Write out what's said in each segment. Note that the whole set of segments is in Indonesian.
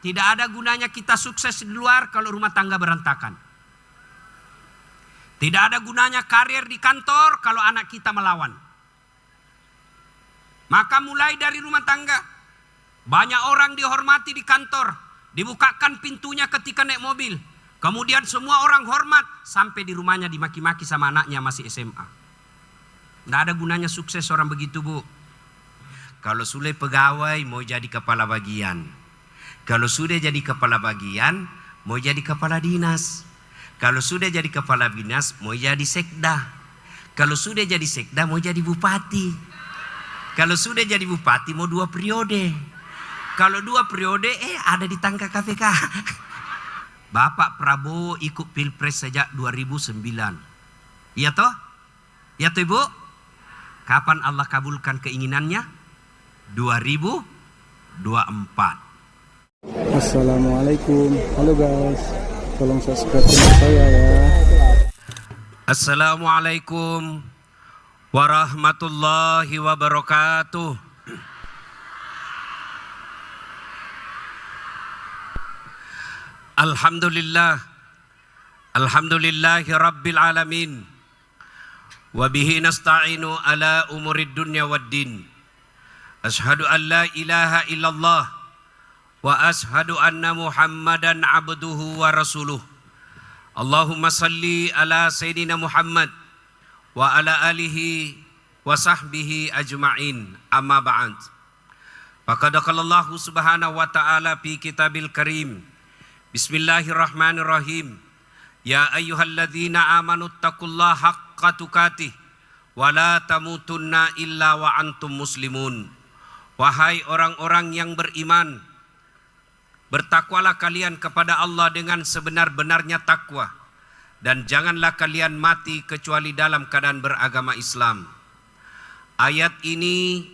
tidak ada gunanya kita sukses di luar kalau rumah tangga berantakan. Tidak ada gunanya karir di kantor kalau anak kita melawan. Maka mulai dari rumah tangga. Banyak orang dihormati di kantor, dibukakan pintunya ketika naik mobil. Kemudian semua orang hormat sampai di rumahnya dimaki-maki sama anaknya masih SMA. Tidak ada gunanya sukses orang begitu, Bu. Kalau sudah pegawai mau jadi kepala bagian. Kalau sudah jadi kepala bagian mau jadi kepala dinas. Kalau sudah jadi kepala dinas mau jadi sekda. Kalau sudah jadi sekda mau jadi bupati. Kalau sudah jadi bupati mau 2 periode. Kalau 2 periode ada ditangkap KPK. Bapak Prabowo ikut pilpres sejak 2009. Iya toh? Iya toh Ibu? Kapan Allah kabulkan keinginannya? 2024. Assalamualaikum. Halo guys, tolong subscribe channel saya ya. Assalamualaikum warahmatullahi wabarakatuh. Alhamdulillah, alhamdulillahi rabbil alamin. Wabihi nasta'inu ala umurid dunya waddin. Ashhadu an la ilaha illallah wa ashhadu anna Muhammadan abduhu wa rasuluh. Allahumma salli ala Sayyidina Muhammad wa ala alihi wa sahbihi ajma'in. Amma ba'd. Faqad qala Allah subhanahu wa ta'ala fi kitabil karim. Bismillahirrahmanirrahim. Ya ayyuhalladzina amanu taqullaha haqqa tuqatih wa la tamutunna illa wa antum muslimun. Wahai orang-orang yang beriman, bertakwalah kalian kepada Allah dengan sebenar-benarnya takwa, dan janganlah kalian mati kecuali dalam keadaan beragama Islam. Ayat ini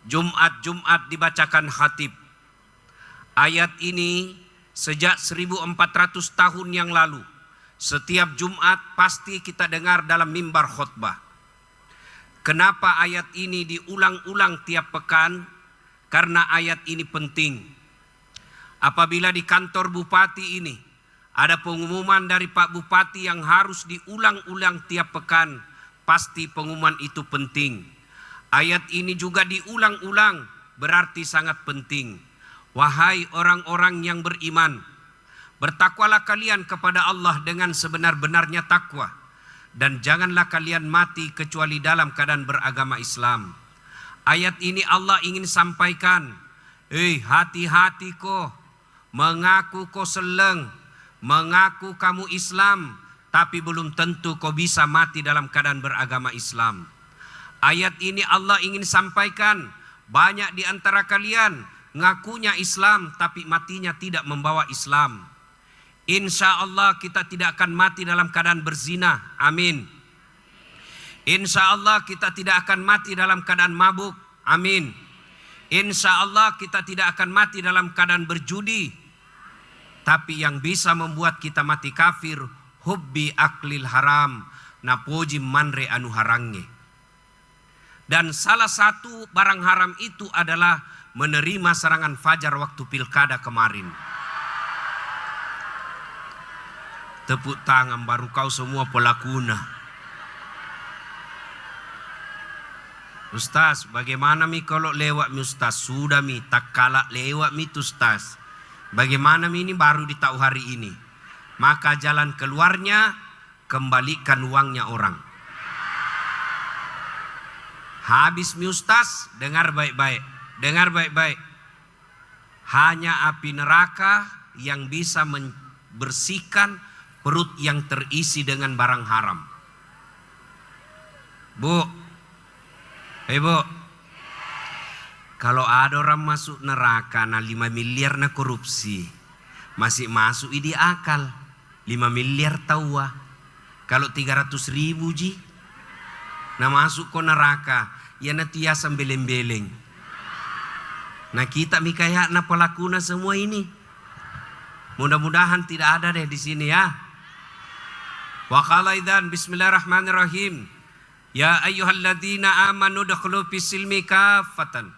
Jumat-Jumat dibacakan khatib. Ayat ini sejak 1400 tahun yang lalu, setiap Jumat pasti kita dengar dalam mimbar khutbah. Kenapa ayat ini diulang-ulang tiap pekan? Karena ayat ini penting. Apabila di kantor bupati ini ada pengumuman dari Pak Bupati yang harus diulang-ulang tiap pekan, pasti pengumuman itu penting. Ayat ini juga diulang-ulang, berarti sangat penting. Wahai orang-orang yang beriman, bertakwalah kalian kepada Allah dengan sebenar-benarnya takwa, dan janganlah kalian mati kecuali dalam keadaan beragama Islam. Ayat ini Allah ingin sampaikan, hati-hati kau, mengaku kau seleng, mengaku kamu Islam, tapi belum tentu kau bisa mati dalam keadaan beragama Islam. Ayat ini Allah ingin sampaikan, banyak di antara kalian ngakunya Islam tapi matinya tidak membawa Islam. Insya Allah kita tidak akan mati dalam keadaan berzina. Amin. Insya Allah kita tidak akan mati dalam keadaan mabuk. Amin. Insya Allah kita tidak akan mati dalam keadaan berjudi. Tapi yang bisa membuat kita mati kafir, hubbi aklil haram, napoji manre anu harange. Dan salah satu barang haram itu adalah menerima serangan fajar waktu pilkada kemarin. Tepuk tangan baru kau semua pelakuna. Ustaz, bagaimana mi kalau lewat mi Ustaz? Sudah mi, tak kalah lewat mi Ustaz. Bagaimana mi ini baru ditahu hari ini? Maka jalan keluarnya, kembalikan uangnya orang. Habis mi Ustaz, dengar baik-baik. Dengar baik-baik. Hanya api neraka yang bisa membersihkan perut yang terisi dengan barang haram. Bu, Bu, kalau ada orang masuk neraka na 5 miliar na korupsi, masih masuk ide akal. 5 miliar tawa. Kalau 300.000 ji, na masuk ke neraka, ya nanti ya sembeleng-beleng. Nah kita mikaya na pelakuna semua ini. Mudah-mudahan tidak ada deh di sini ya. Wa qala idzan bismillahirrahmanirrahim. Ya ayyuhalladzina amanu dakhulu fis silmi kaffatan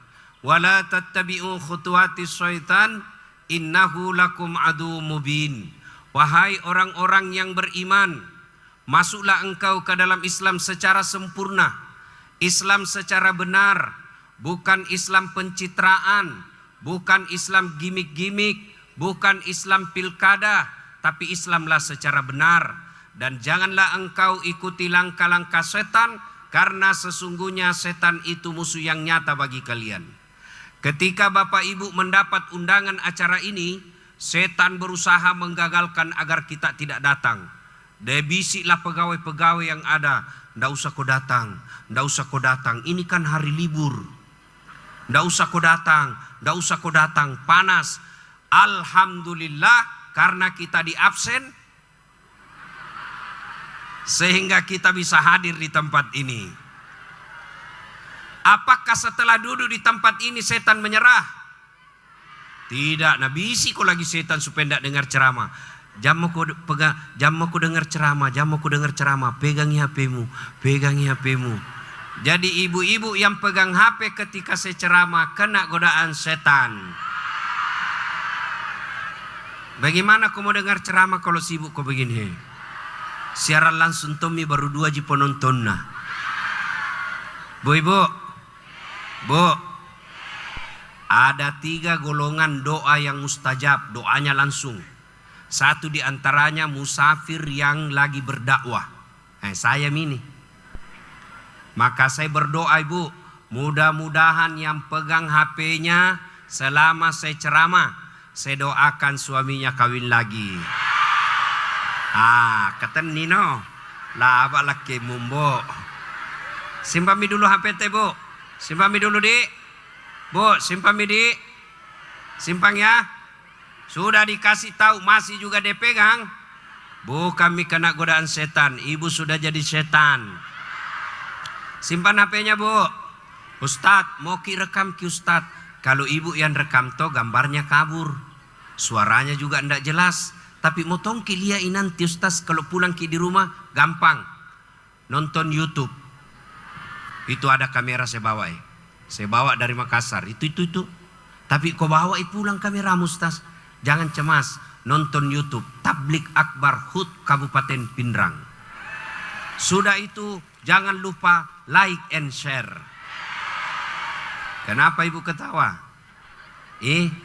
wa la tattabi'u khutuwatis syaitan innahu lakum adu mubin. Wahai orang-orang yang beriman, masuklah engkau ke dalam Islam secara sempurna, Islam secara benar, bukan Islam pencitraan, bukan Islam gimik-gimik, bukan Islam pilkada, tapi Islamlah secara benar. Dan janganlah engkau ikuti langkah-langkah setan, karena sesungguhnya setan itu musuh yang nyata bagi kalian. Ketika Bapak Ibu mendapat undangan acara ini, setan berusaha menggagalkan agar kita tidak datang. Debisiklah pegawai-pegawai yang ada, ndak usah kau datang, ndak usah kau datang, ini kan hari libur. Ndak usah kau datang, ndak usah kau datang, panas. Alhamdulillah, karena kita di absen, sehingga kita bisa hadir di tempat ini. Apakah setelah duduk di tempat ini setan menyerah? Tidak, Nabi isi kok lagi setan supaya tidak dengar ceramah. Jam aku dengar ceramah, pegangi HPmu, pegangi HPmu. Jadi ibu-ibu yang pegang HP ketika saya ceramah kena godaan setan. Bagaimana kau mau dengar ceramah kalau sibuk kau begini? Siaran langsung Tommy baru 2 ji penonton nah. Bu, ada 3 golongan doa yang mustajab, doanya langsung. Satu di antaranya musafir yang lagi berdakwah. Saya ini. Maka saya berdoa Ibu, mudah-mudahan yang pegang HP-nya selama saya ceramah, saya doakan suaminya kawin lagi. Kata Nino, laba laki mumbo. Simpami dulu HP teh Bu. Simpami dulu di. Bu, simpami di. Simpang ya. Sudah dikasih tahu masih juga dipegang. Bu, kami kena godaan setan. Ibu sudah jadi setan. Simpan HP-nya Bu. Ustadz, mau rekam ki Ustadz. Kalau ibu yang rekam toh gambarnya kabur. Suaranya juga tidak jelas. Tapi mau tongki liain nanti Ustaz, kalau pulang ki di rumah gampang. Nonton YouTube. Itu ada kamera saya bawa. Saya bawa dari Makassar. Itu. Tapi kau bawa pulang kamera Ustaz. Jangan cemas. Nonton YouTube. Tablik Akbar HUT Kabupaten Pindrang. Sudah itu jangan lupa like and share. Kenapa ibu ketawa?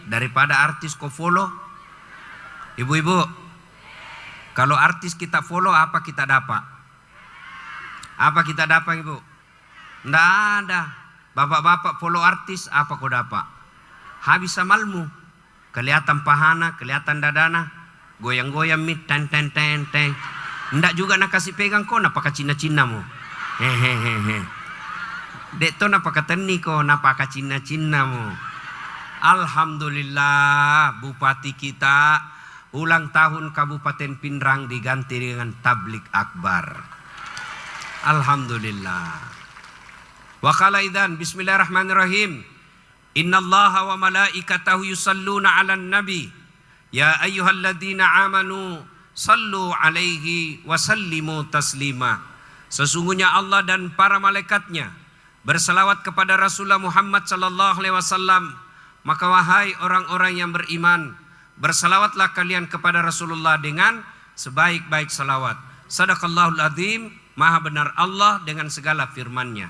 Daripada artis kau follow. Ibu-ibu, kalau artis kita follow apa kita dapat? Apa kita dapat Ibu? Nggak ada. Bapak-bapak follow artis apa kau dapat? Habis amalmu. Kelihatan pahana, kelihatan dadana, goyang-goyang mit, ten. Nggak juga nak kasih pegang kau, napaka cina-cina mu. Dek to napaka teni kau, napaka cina-cina mu. Alhamdulillah, Bupati kita ulang tahun Kabupaten Pindrang diganti dengan tablik akbar. Alhamdulillah. Wa qala idzan bismillahirrahmanirrahim. Innallaha wa malaikatahu yusalluna 'alan nabi. Ya ayyuhalladzina amanu sallu 'alaihi wa sallimu taslima. Sesungguhnya Allah dan para malaikatnya berselawat kepada Rasulullah Muhammad sallallahu alaihi wasallam. Maka wahai orang-orang yang beriman, bersalawatlah kalian kepada Rasulullah dengan sebaik-baik salawat. Sadaqallahul azim, maha benar Allah dengan segala firman-Nya.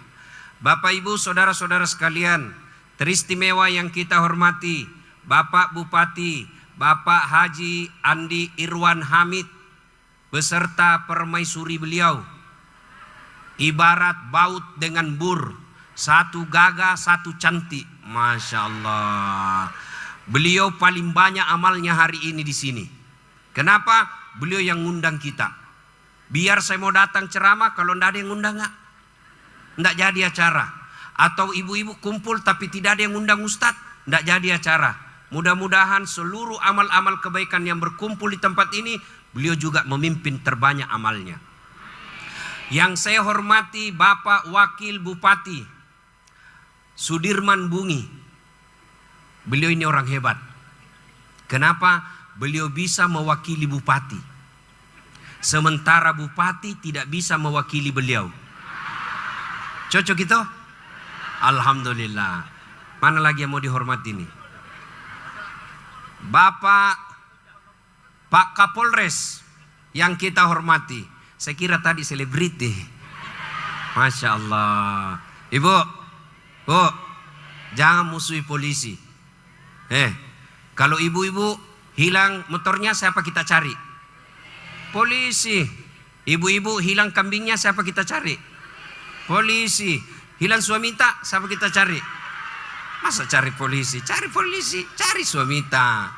Bapak Ibu, saudara-saudara sekalian, teristimewa yang kita hormati, Bapak Bupati, Bapak Haji Andi Irwan Hamid, beserta permaisuri beliau. Ibarat baut dengan bur, satu gagah, satu cantik. Masya Allah. Beliau paling banyak amalnya hari ini di sini. Kenapa? Beliau yang ngundang kita. Biar saya mau datang ceramah, kalau tidak ada yang ngundang nggak jadi acara. Atau ibu-ibu kumpul tapi tidak ada yang ngundang Ustadz, nggak jadi acara. Mudah-mudahan seluruh amal-amal kebaikan yang berkumpul di tempat ini, beliau juga memimpin terbanyak amalnya. Yang saya hormati Bapak Wakil Bupati Sudirman Bungi. Beliau ini orang hebat. Kenapa? Beliau bisa mewakili bupati. Sementara bupati tidak bisa mewakili beliau. Cocok itu? Alhamdulillah. Mana lagi yang mau dihormati ini? Bapak Pak Kapolres yang kita hormati. Saya kira tadi selebriti. Masya Allah. Ibu, Bu, jangan musuhi polisi. Kalau ibu-ibu hilang motornya, siapa kita cari? Polisi. Ibu-ibu hilang kambingnya, siapa kita cari? Polisi. Hilang suami tak, siapa kita cari? Masa cari polisi? Cari polisi, cari suami tak.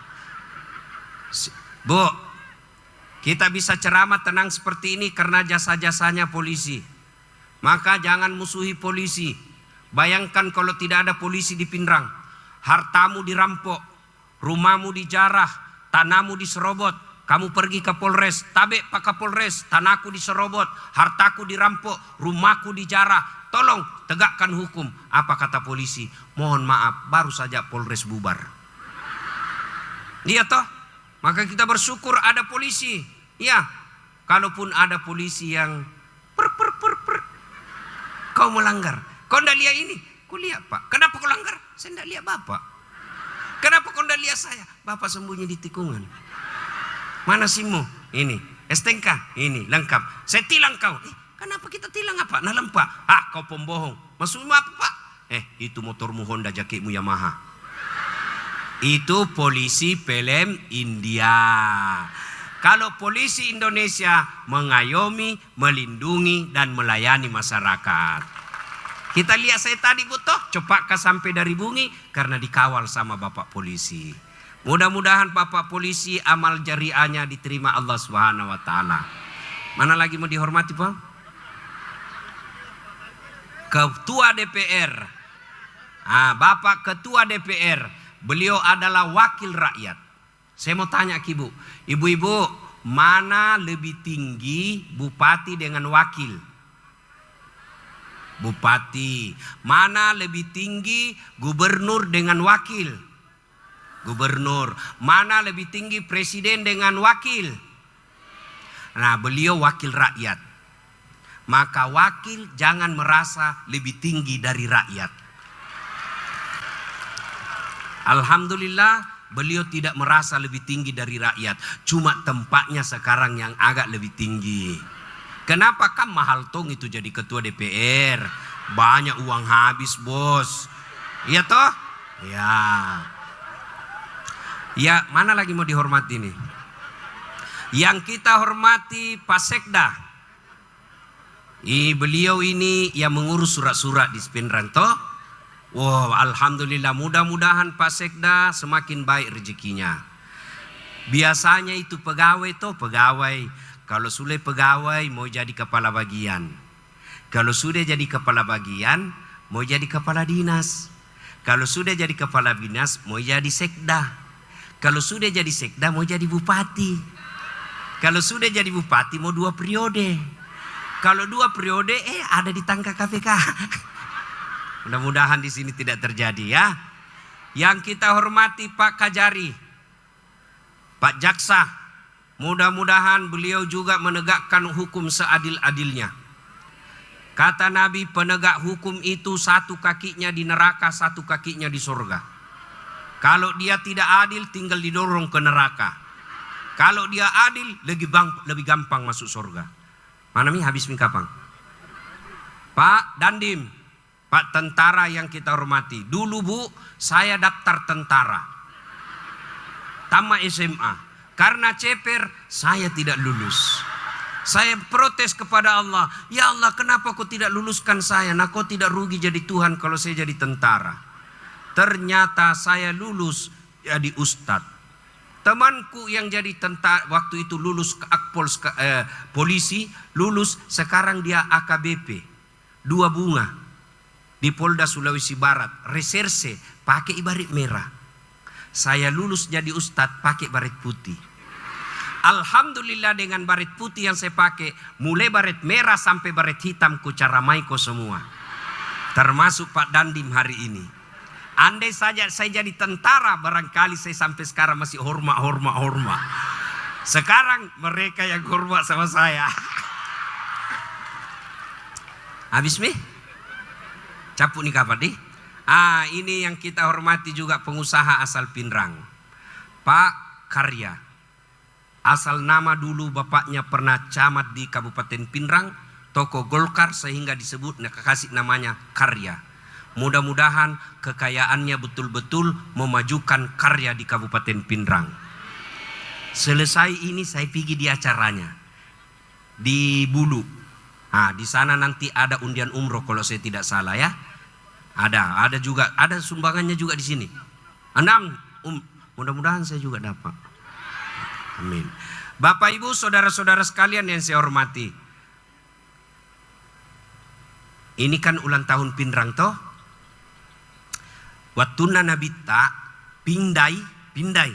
Bu, kita bisa ceramah tenang seperti ini karena jasa-jasanya polisi. Maka jangan musuhi polisi. Bayangkan kalau tidak ada polisi di Pindrang, hartamu dirampok, rumahmu dijarah, tanahmu diserobot. Kamu pergi ke Polres, tabe Pak Kapolres, tanahku diserobot, hartaku dirampok, rumahku dijarah. Tolong tegakkan hukum. Apa kata polisi? Mohon maaf, baru saja Polres bubar. Iya toh? Maka kita bersyukur ada polisi. Ya, kalaupun ada polisi yang kau melanggar, kau tidak lihat ini, kau lihat Pak. Kenapa kau langgar? Saya tidak lihat Bapak. Kenapa kau tidak lihat saya? Bapak sembunyi di tikungan. Mana SIM-mu? Ini. STNK? Ini, lengkap. Saya tilang kau. Kenapa kita tilang apa? Nah lempak. Kau pembohong. Maksudmu apa Pak? Itu motormu Honda, jaketmu Yamaha. Itu polisi film India. Kalau polisi Indonesia mengayomi, melindungi, dan melayani masyarakat. Kita lihat saya tadi butuh, cepatkah sampai dari Bungi? Karena dikawal sama Bapak polisi. Mudah-mudahan Bapak polisi amal jariahnya diterima Allah Subhanahu wa taala. Mana lagi mau dihormati, Pak? Ketua DPR. Bapak Ketua DPR, beliau adalah wakil rakyat. Saya mau tanya ke ibu-ibu, mana lebih tinggi bupati dengan wakil? Bupati. Mana lebih tinggi gubernur dengan wakil? Gubernur. Mana lebih tinggi presiden dengan wakil? Nah, beliau wakil rakyat. Maka wakil jangan merasa lebih tinggi dari rakyat. Alhamdulillah, beliau tidak merasa lebih tinggi dari rakyat. Cuma tempatnya sekarang yang agak lebih tinggi. Kenapa? Kan mahal tong itu jadi ketua DPR. Banyak uang habis, bos. Iya toh? Ya. Ya, mana lagi mau dihormati nih? Yang kita hormati Pak Sekda. Beliau ini yang mengurus surat-surat di Pindrang toh. Wow, alhamdulillah, mudah-mudahan Pak Sekda semakin baik rezekinya. Biasanya itu pegawai toh, pegawai. Kalau sudah pegawai mau jadi kepala bagian. Kalau sudah jadi kepala bagian mau jadi kepala dinas. Kalau sudah jadi kepala dinas mau jadi sekda. Kalau sudah jadi sekda mau jadi bupati. Kalau sudah jadi bupati mau 2 periode. Kalau 2 periode ada ditangkap KPK. Mudah-mudahan di sini tidak terjadi ya. Yang kita hormati Pak Kajari, Pak Jaksa, mudah-mudahan beliau juga menegakkan hukum seadil-adilnya. Kata Nabi, penegak hukum itu 1 kakinya di neraka, 1 kakinya di surga. Kalau dia tidak adil tinggal didorong ke neraka. Kalau dia adil lebih gampang masuk surga. Mana mi habis mi kapang? Pak Dandim, Pak tentara yang kita hormati. Dulu Bu, saya daftar tentara. Tamat SMA. Karena ceper, saya tidak lulus. Saya protes kepada Allah. Ya Allah, kenapa kau tidak luluskan saya? Nah, kau tidak rugi jadi Tuhan kalau saya jadi tentara. Ternyata saya lulus jadi ustadz. Temanku yang jadi tentara waktu itu lulus ke Akpol polisi, lulus sekarang dia AKBP. 2 bunga di Polda Sulawesi Barat, reserse pakai baret merah. Saya lulus jadi ustadz pakai baret putih. Alhamdulillah dengan baret putih yang saya pakai, mulai baret merah sampai baret hitam ku caramaiko semua. Termasuk Pak Dandim hari ini. Andai saja saya jadi tentara, barangkali saya sampai sekarang masih hormat. Sekarang mereka yang hormat sama saya. Habis mi? Capuk nih kapan nih? Ini yang kita hormati juga pengusaha asal Pindrang. Pak Karya. Asal nama dulu bapaknya pernah camat di Kabupaten Pindrang, tokoh Golkar sehingga disebut kasih namanya Karya. Mudah-mudahan kekayaannya betul-betul memajukan karya di Kabupaten Pindrang. Selesai ini saya pergi di acaranya di Bulu. Nah, di sana nanti ada undian umroh kalau saya tidak salah ya. Ada juga, ada sumbangannya juga di sini. Mudah-mudahan saya juga dapat. Amin. Bapak Ibu, saudara-saudara sekalian yang saya hormati. Ini kan ulang tahun Pindrang toh. Wattuna nabita pindai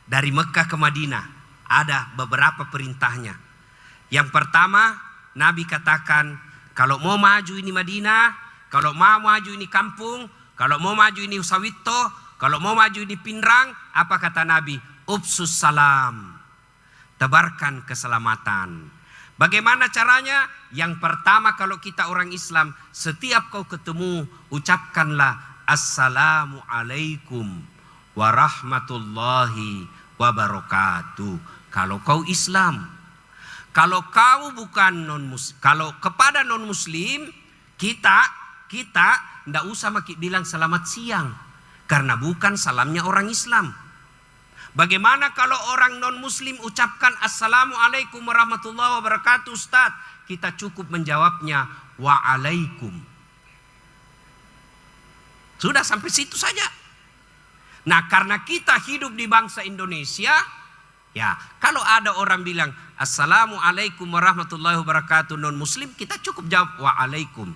dari Mekah ke Madinah. Ada beberapa perintahnya. Yang pertama, Nabi katakan, kalau mau maju ini Madinah, kalau mau maju ini kampung, kalau mau maju ini Sawito, kalau mau maju ini Pindrang, apa kata Nabi? Ubsus salam, tebarkan keselamatan. Bagaimana caranya? Yang pertama, kalau kita orang Islam, setiap kau ketemu, ucapkanlah Assalamu alaikum warahmatullahi wabarakatuh. Kalau kau Islam. Kalau kau bukan non-muslim, kalau kepada non-muslim, kita tidak usah bilang selamat siang, karena bukan salamnya orang Islam. Bagaimana kalau orang non-muslim ucapkan Assalamualaikum warahmatullahi wabarakatuh, Ustaz? Kita cukup menjawabnya Waalaikum. Sudah sampai situ saja. Nah, karena kita hidup di bangsa Indonesia, ya, kalau ada orang bilang Assalamualaikum warahmatullahi wabarakatuh non-muslim, kita cukup jawab Waalaikum.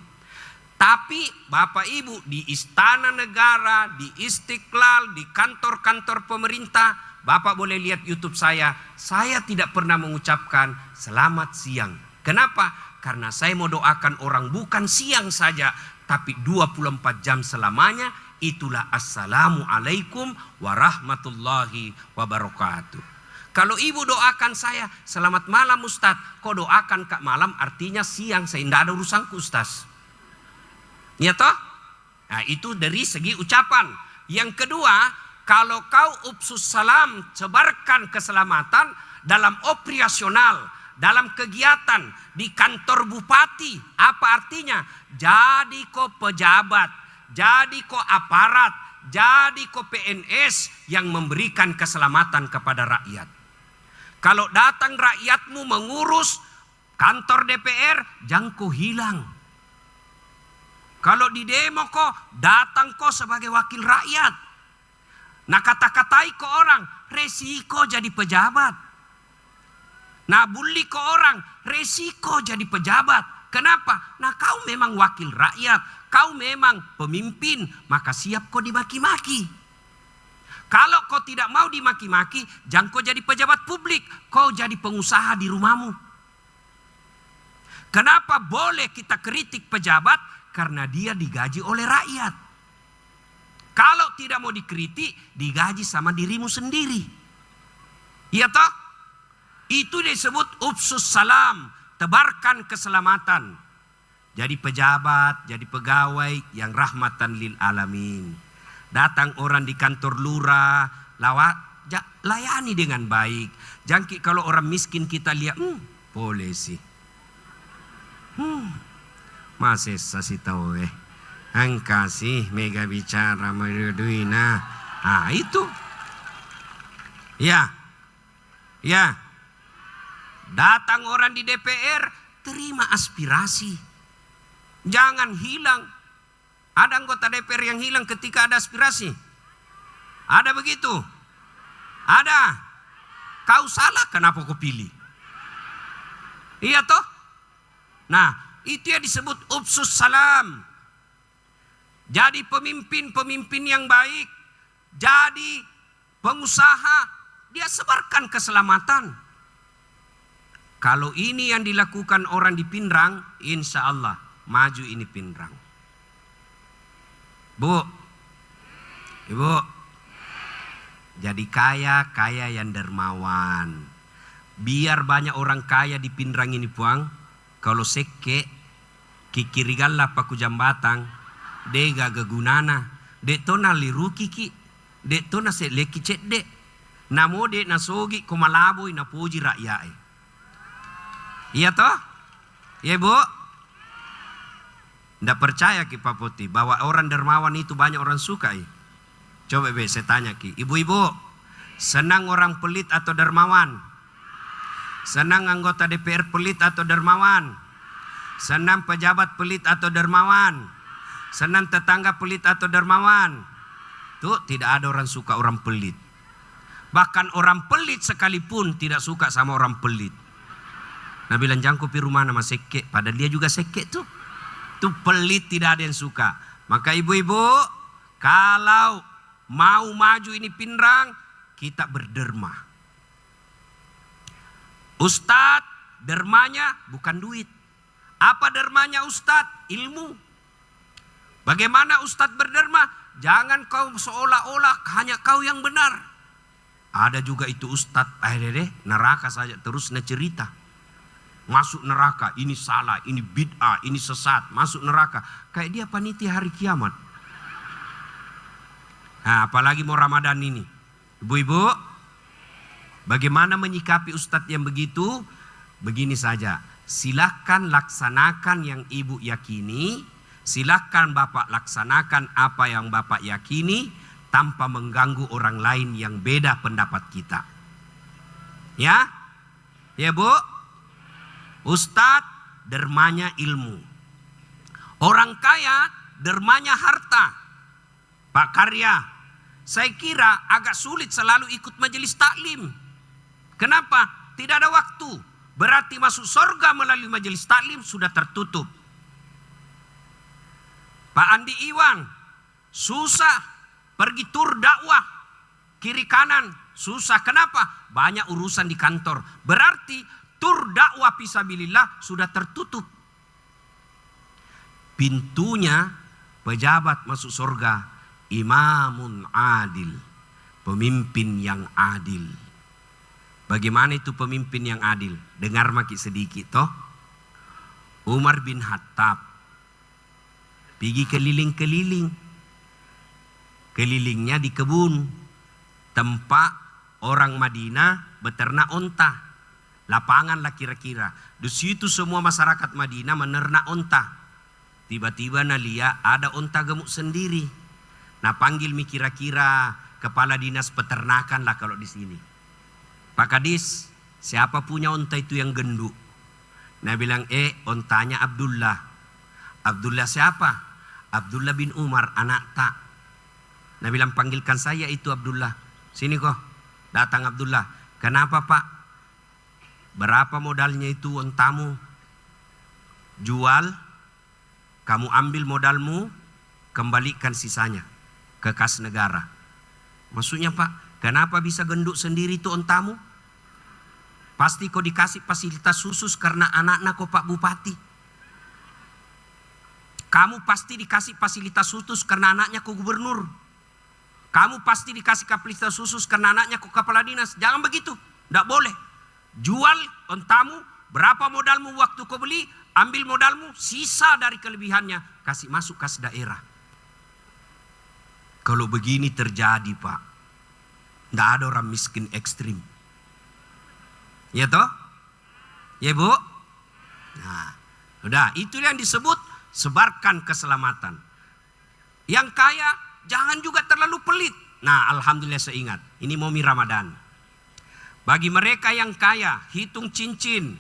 Tapi Bapak Ibu, di istana negara, di Istiqlal, di kantor-kantor pemerintah, Bapak boleh lihat YouTube saya tidak pernah mengucapkan selamat siang. Kenapa? Karena saya mau doakan orang bukan siang saja, tapi 24 jam selamanya. Itulah Assalamualaikum warahmatullahi wabarakatuh. Kalau ibu doakan saya, selamat malam Ustadz, kau doakan kak malam, artinya siang, saya tidak ada urusanku Ustadz. Ya toh? Nah, itu dari segi ucapan. Yang kedua, kalau kau ubsus salam, sebarkan keselamatan dalam operasional, dalam kegiatan di kantor bupati. Apa artinya? Jadi kau pejabat, jadi kau aparat, jadi kau PNS yang memberikan keselamatan kepada rakyat. Kalau datang rakyatmu mengurus kantor DPR, jangan kau hilang. Kalau di demo kok, datang kok sebagai wakil rakyat. Nah, kata-katai ke orang, resiko jadi pejabat. Nah, bully ke orang, resiko jadi pejabat. Kenapa? Nah, kau memang wakil rakyat, kau memang pemimpin, maka siap kau dimaki-maki. Kalau kau tidak mau dimaki-maki, jangan kau jadi pejabat publik, kau jadi pengusaha di rumahmu. Kenapa boleh kita kritik pejabat? Karena dia digaji oleh rakyat. Kalau tidak mau dikritik, digaji sama dirimu sendiri. Iya toh? Itu disebut ubsus salam, tebarkan keselamatan. Jadi pejabat, jadi pegawai yang rahmatan lil alamin. Datang orang di kantor lurah, layani dengan baik. Jangan kalau orang miskin kita lihat, boleh sih. Masih sasi tahu angka sih mega bicara mereduina. Ah itu. Ya. Datang orang di DPR, terima aspirasi. Jangan hilang. Ada anggota DPR yang hilang ketika ada aspirasi. Ada begitu? Ada. Kau salah, kenapa kau pilih? Iya toh? Nah, itu yang disebut ubsus salam. Jadi pemimpin-pemimpin yang baik, jadi pengusaha, dia sebarkan keselamatan. Kalau ini yang dilakukan orang di Pindrang, insya Allah maju ini Pindrang. Bu, Ibu, jadi kaya yang dermawan. Biar banyak orang kaya di Pindrang ini puang. Kalau seke kikirigalla paku jambatan dega gagunana de tona liru kiki de tona se leki cedde Namode nasogi kumalaboy na puji rakyat. Iya toh? Iya bu? Nggak percaya ki Pak Putih bahwa orang dermawan itu banyak orang suka ya? Coba be saya tanya ki, ibu-ibu, senang orang pelit atau dermawan? Senang anggota DPR pelit atau dermawan? Senang pejabat pelit atau dermawan? Senang tetangga pelit atau dermawan? Tuh tidak ada orang suka orang pelit. Bahkan orang pelit sekalipun tidak suka sama orang pelit. Nah bilang jangko pi rumah nama seke, padahal dia juga seke tuh. Tuh pelit tidak ada yang suka. Maka ibu-ibu, kalau mau maju ini pinrang, kita berderma. Ustadz, dermanya bukan duit. Apa dermanya Ustadz? Ilmu. Bagaimana Ustadz berderma? Jangan kau seolah-olah hanya kau yang benar. Ada juga itu Ustadz, neraka saja terus cerita. Masuk neraka, ini salah, ini bid'ah, ini sesat. Masuk neraka, kayak dia panitia hari kiamat. Nah, apalagi mau Ramadan ini. Ibu-ibu, bagaimana menyikapi Ustadz yang begitu? Begini saja, silakan laksanakan yang ibu yakini. Silakan Bapak laksanakan apa yang Bapak yakini tanpa mengganggu orang lain yang beda pendapat kita. Ya? Ya Bu? Ustadz dermanya ilmu. Orang kaya dermanya harta. Pak Karya, saya kira agak sulit selalu ikut majelis taklim. Kenapa? Tidak ada waktu. Berarti masuk surga melalui majelis taklim sudah tertutup. Pak Andi Iwan, susah pergi tur dakwah kiri kanan, susah. Kenapa? Banyak urusan di kantor. Berarti tur dakwah fisabilillah sudah tertutup. Pintunya pejabat masuk surga, imamun adil, pemimpin yang adil. Bagaimana itu pemimpin yang adil? Dengar maki sedikit toh. Umar bin Khattab pergi keliling-keliling. Kelilingnya di kebun tempat orang Madinah beternak onta. Lapangan lah kira-kira. Di situ semua masyarakat Madinah menernak onta. Tiba-tiba lihat ada onta gemuk sendiri. Nah panggil mi kira-kira kepala dinas peternakan lah kalau di sini. Pak Kadis, siapa punya onta itu yang gendut? Nah bilang, ontanya Abdullah. Abdullah siapa? Abdullah bin Umar, anak tak. Nah bilang, panggilkan saya itu Abdullah. Sini kok. Datang Abdullah. Kenapa Pak? Berapa modalnya itu ontamu? Jual, kamu ambil modalmu, kembalikan sisanya ke kas negara. Maksudnya Pak, kenapa bisa gendut sendiri itu ontamu? Pasti kau dikasih fasilitas khusus karena anak-anak kau Pak Bupati. Kamu pasti dikasih fasilitas khusus karena anaknya kau gubernur. Kamu pasti dikasih fasilitas khusus karena anaknya kau kepala dinas. Jangan begitu, tidak boleh. Jual ontamu, berapa modalmu waktu kau beli, ambil modalmu, sisa dari kelebihannya kasih masuk kas daerah. Kalau begini terjadi Pak, tidak ada orang miskin ekstrim. Ya toh? Ya Bu? Nah, udah itu yang disebut sebarkan keselamatan. Yang kaya jangan juga terlalu pelit. Nah, alhamdulillah saya ingat, ini momi Ramadan. Bagi mereka yang kaya, hitung cincin,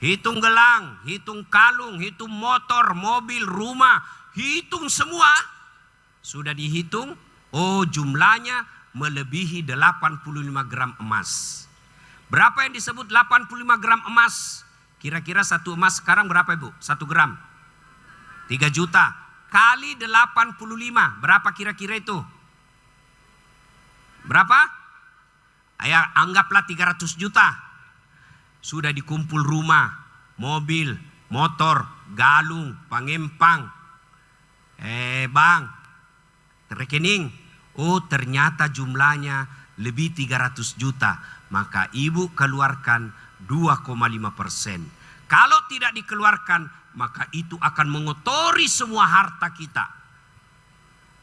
hitung gelang, hitung kalung, hitung motor, mobil, rumah, hitung semua. Sudah dihitung, oh jumlahnya melebihi 85 gram emas. Berapa yang disebut 85 gram emas? Kira-kira satu emas sekarang berapa Ibu? 1 gram? 3 juta. Kali 85, berapa kira-kira itu? Berapa? Ya, anggaplah 300 juta. Sudah dikumpul rumah, mobil, motor, galung, pangempang. Bang, rekening. Oh ternyata jumlahnya lebih 300 juta. Maka ibu keluarkan 2,5%. Kalau tidak dikeluarkan, maka itu akan mengotori semua harta kita.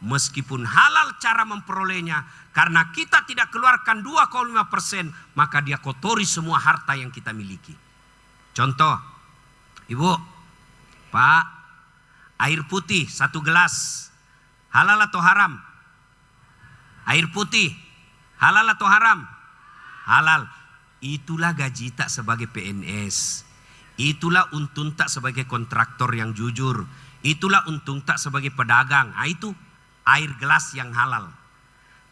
meskipun halal cara memperolehnya, karena kita tidak keluarkan 2,5%, maka dia kotori semua harta yang kita miliki. Contoh, Ibu, Pak, air putih 1 gelas, halal atau haram? Air putih, halal atau haram? Halal. Itulah gaji tak sebagai PNS. Itulah untung tak sebagai kontraktor yang jujur. Itulah untung tak sebagai pedagang. Itu air gelas yang halal.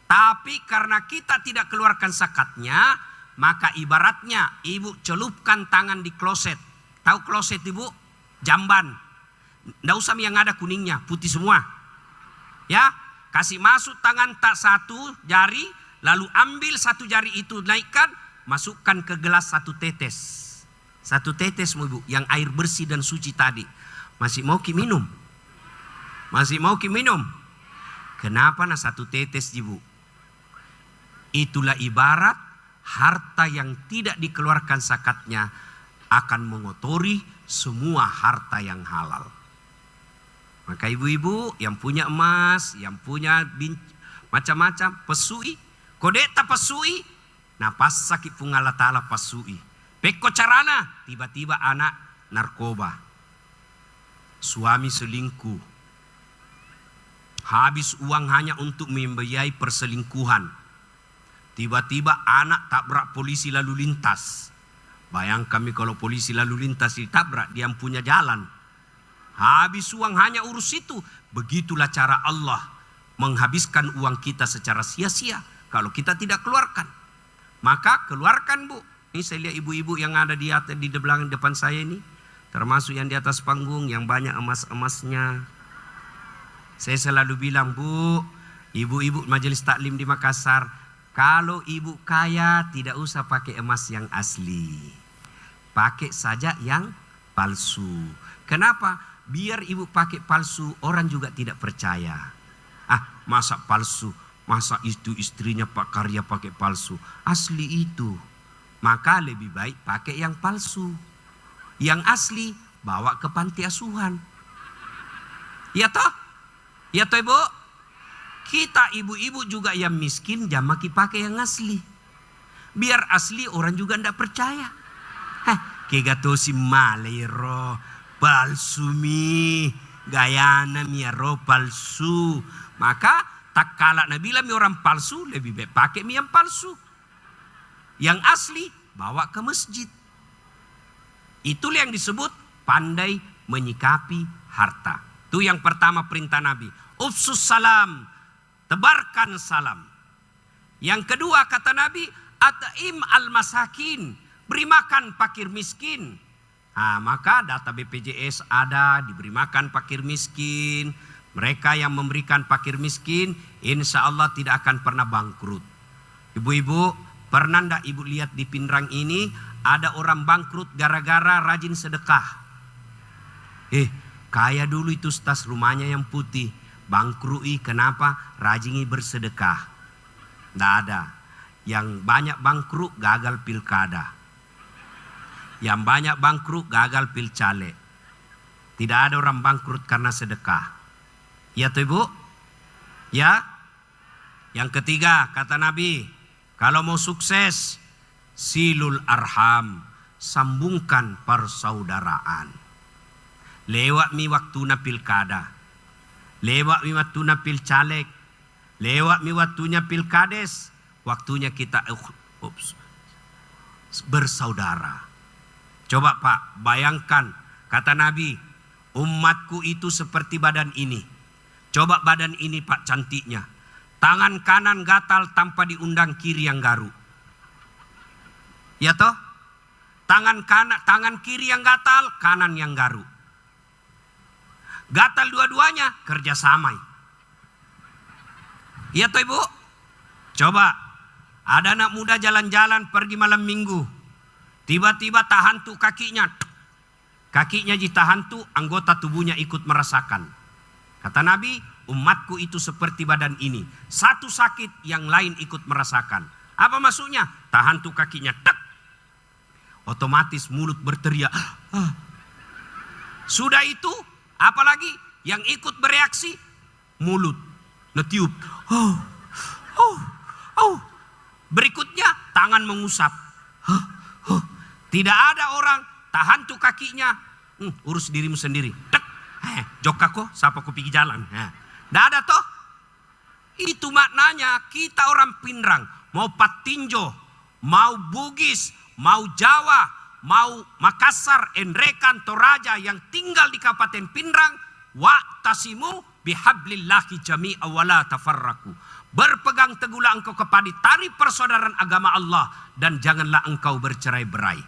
Tapi karena kita tidak keluarkan zakatnya, maka ibaratnya ibu celupkan tangan di kloset. Tahu kloset ibu? Jamban. Nggak usah yang ada kuningnya, putih semua. Ya, kasih masuk tangan tak 1 jari, lalu ambil 1 jari itu naikkan, masukkan ke gelas 1 tetes. 1 tetes ibu, yang air bersih dan suci tadi. Masih mau ki minum? Masih mau ki minum? Kenapa 1 tetes ibu? Itulah ibarat harta yang tidak dikeluarkan zakatnya akan mengotori semua harta yang halal. Maka ibu-ibu yang punya emas, yang punya macam-macam, pesui, kodeta pesui, napas sakit pungala tala pesui. Peko carana, tiba-tiba anak narkoba. Suami selingkuh. Habis uang hanya untuk membiayai perselingkuhan. Tiba-tiba anak tabrak polisi lalu lintas. Bayangkan kalau polisi lalu lintas ditabrak, dia punya jalan. Habis uang hanya urus itu. Begitulah cara Allah menghabiskan uang kita secara sia-sia kalau kita tidak keluarkan. Maka keluarkan, Bu. Ini saya lihat ibu-ibu yang ada di atas, di belakang depan saya ini, termasuk yang di atas panggung yang banyak emas-emasnya. Saya selalu bilang, Bu, ibu-ibu majelis taklim di Makassar, kalau ibu kaya tidak usah pakai emas yang asli. Pakai saja yang palsu. Kenapa? Biar ibu pakai palsu, orang juga tidak percaya. Masa palsu? Masa itu istrinya Pak Karya pakai palsu? Asli itu. Maka lebih baik pakai yang palsu. Yang asli bawa ke panti asuhan. Ya toh? Ya toh ibu? Kita ibu-ibu juga yang miskin jamaki pakai yang asli. Biar asli orang juga tidak percaya. Kegatosi malero palsu mi. Gayana mi ro palsu. Maka tak kalah nabila mi orang palsu, lebih baik pakai mi yang palsu. Yang asli bawa ke masjid. Itulah yang disebut pandai menyikapi harta. Itu yang pertama perintah Nabi. Ufsus salam. Tebarkan salam. Yang kedua kata Nabi, at'im al-masakin. Beri makan fakir miskin. Maka data BPJS ada, diberi makan fakir miskin. Mereka yang memberikan fakir miskin, insya Allah tidak akan pernah bangkrut. Ibu-ibu, pernah ndak ibu lihat di Pinrang ini ada orang bangkrut gara-gara rajin sedekah? Kaya dulu itu tas rumahnya yang putih. Bangkrui kenapa? Rajin bersedekah. Ndak ada. Yang banyak bangkrut gagal pilkada. Yang banyak bangkrut gagal pilcaleg. Tidak ada orang bangkrut karena sedekah. Ya tuh ibu? Ya? Yang ketiga kata Nabi, kalau mau sukses, silul arham, sambungkan persaudaraan. Lewat mi waktuna pilkada, lewat mi waktuna pilcaleg, lewat mi waktunya pilkades, waktunya kita bersaudara. Coba Pak, bayangkan kata Nabi, umatku itu seperti badan ini. Coba badan ini Pak cantiknya. Tangan kanan gatal tanpa diundang kiri yang garu. Ya toh? Tangan kiri yang gatal, kanan yang garu. Gatal dua-duanya, kerjasama. Ya toh ibu? Coba, ada anak muda jalan-jalan pergi malam minggu. Tiba-tiba tahan tuh kakinya. Kakinya ditahan tuh, anggota tubuhnya ikut merasakan. Kata Nabi, umatku itu seperti badan ini. Satu sakit, yang lain ikut merasakan. Apa maksudnya? Tahan tuh kakinya. Tek. Otomatis mulut berteriak. Sudah itu, apalagi yang ikut bereaksi? Mulut. Ngetiup. Oh, oh, oh. Berikutnya tangan mengusap. Huh, huh. Tidak ada orang tahan tuh kakinya. Urus dirimu sendiri. Tek. Jok aku, siapa aku pergi jalan. Tidak ada toh. Itu maknanya kita orang Pinrang. Mau Patinjo, mau Bugis, mau Jawa, mau Makassar, Enrekan, Toraja yang tinggal di Kabupaten Pinrang, wa'tasimu bihablillahi jami'a wala tafarraku. Berpegang teguhlah engkau kepada tali persaudaraan agama Allah dan janganlah engkau bercerai-berai.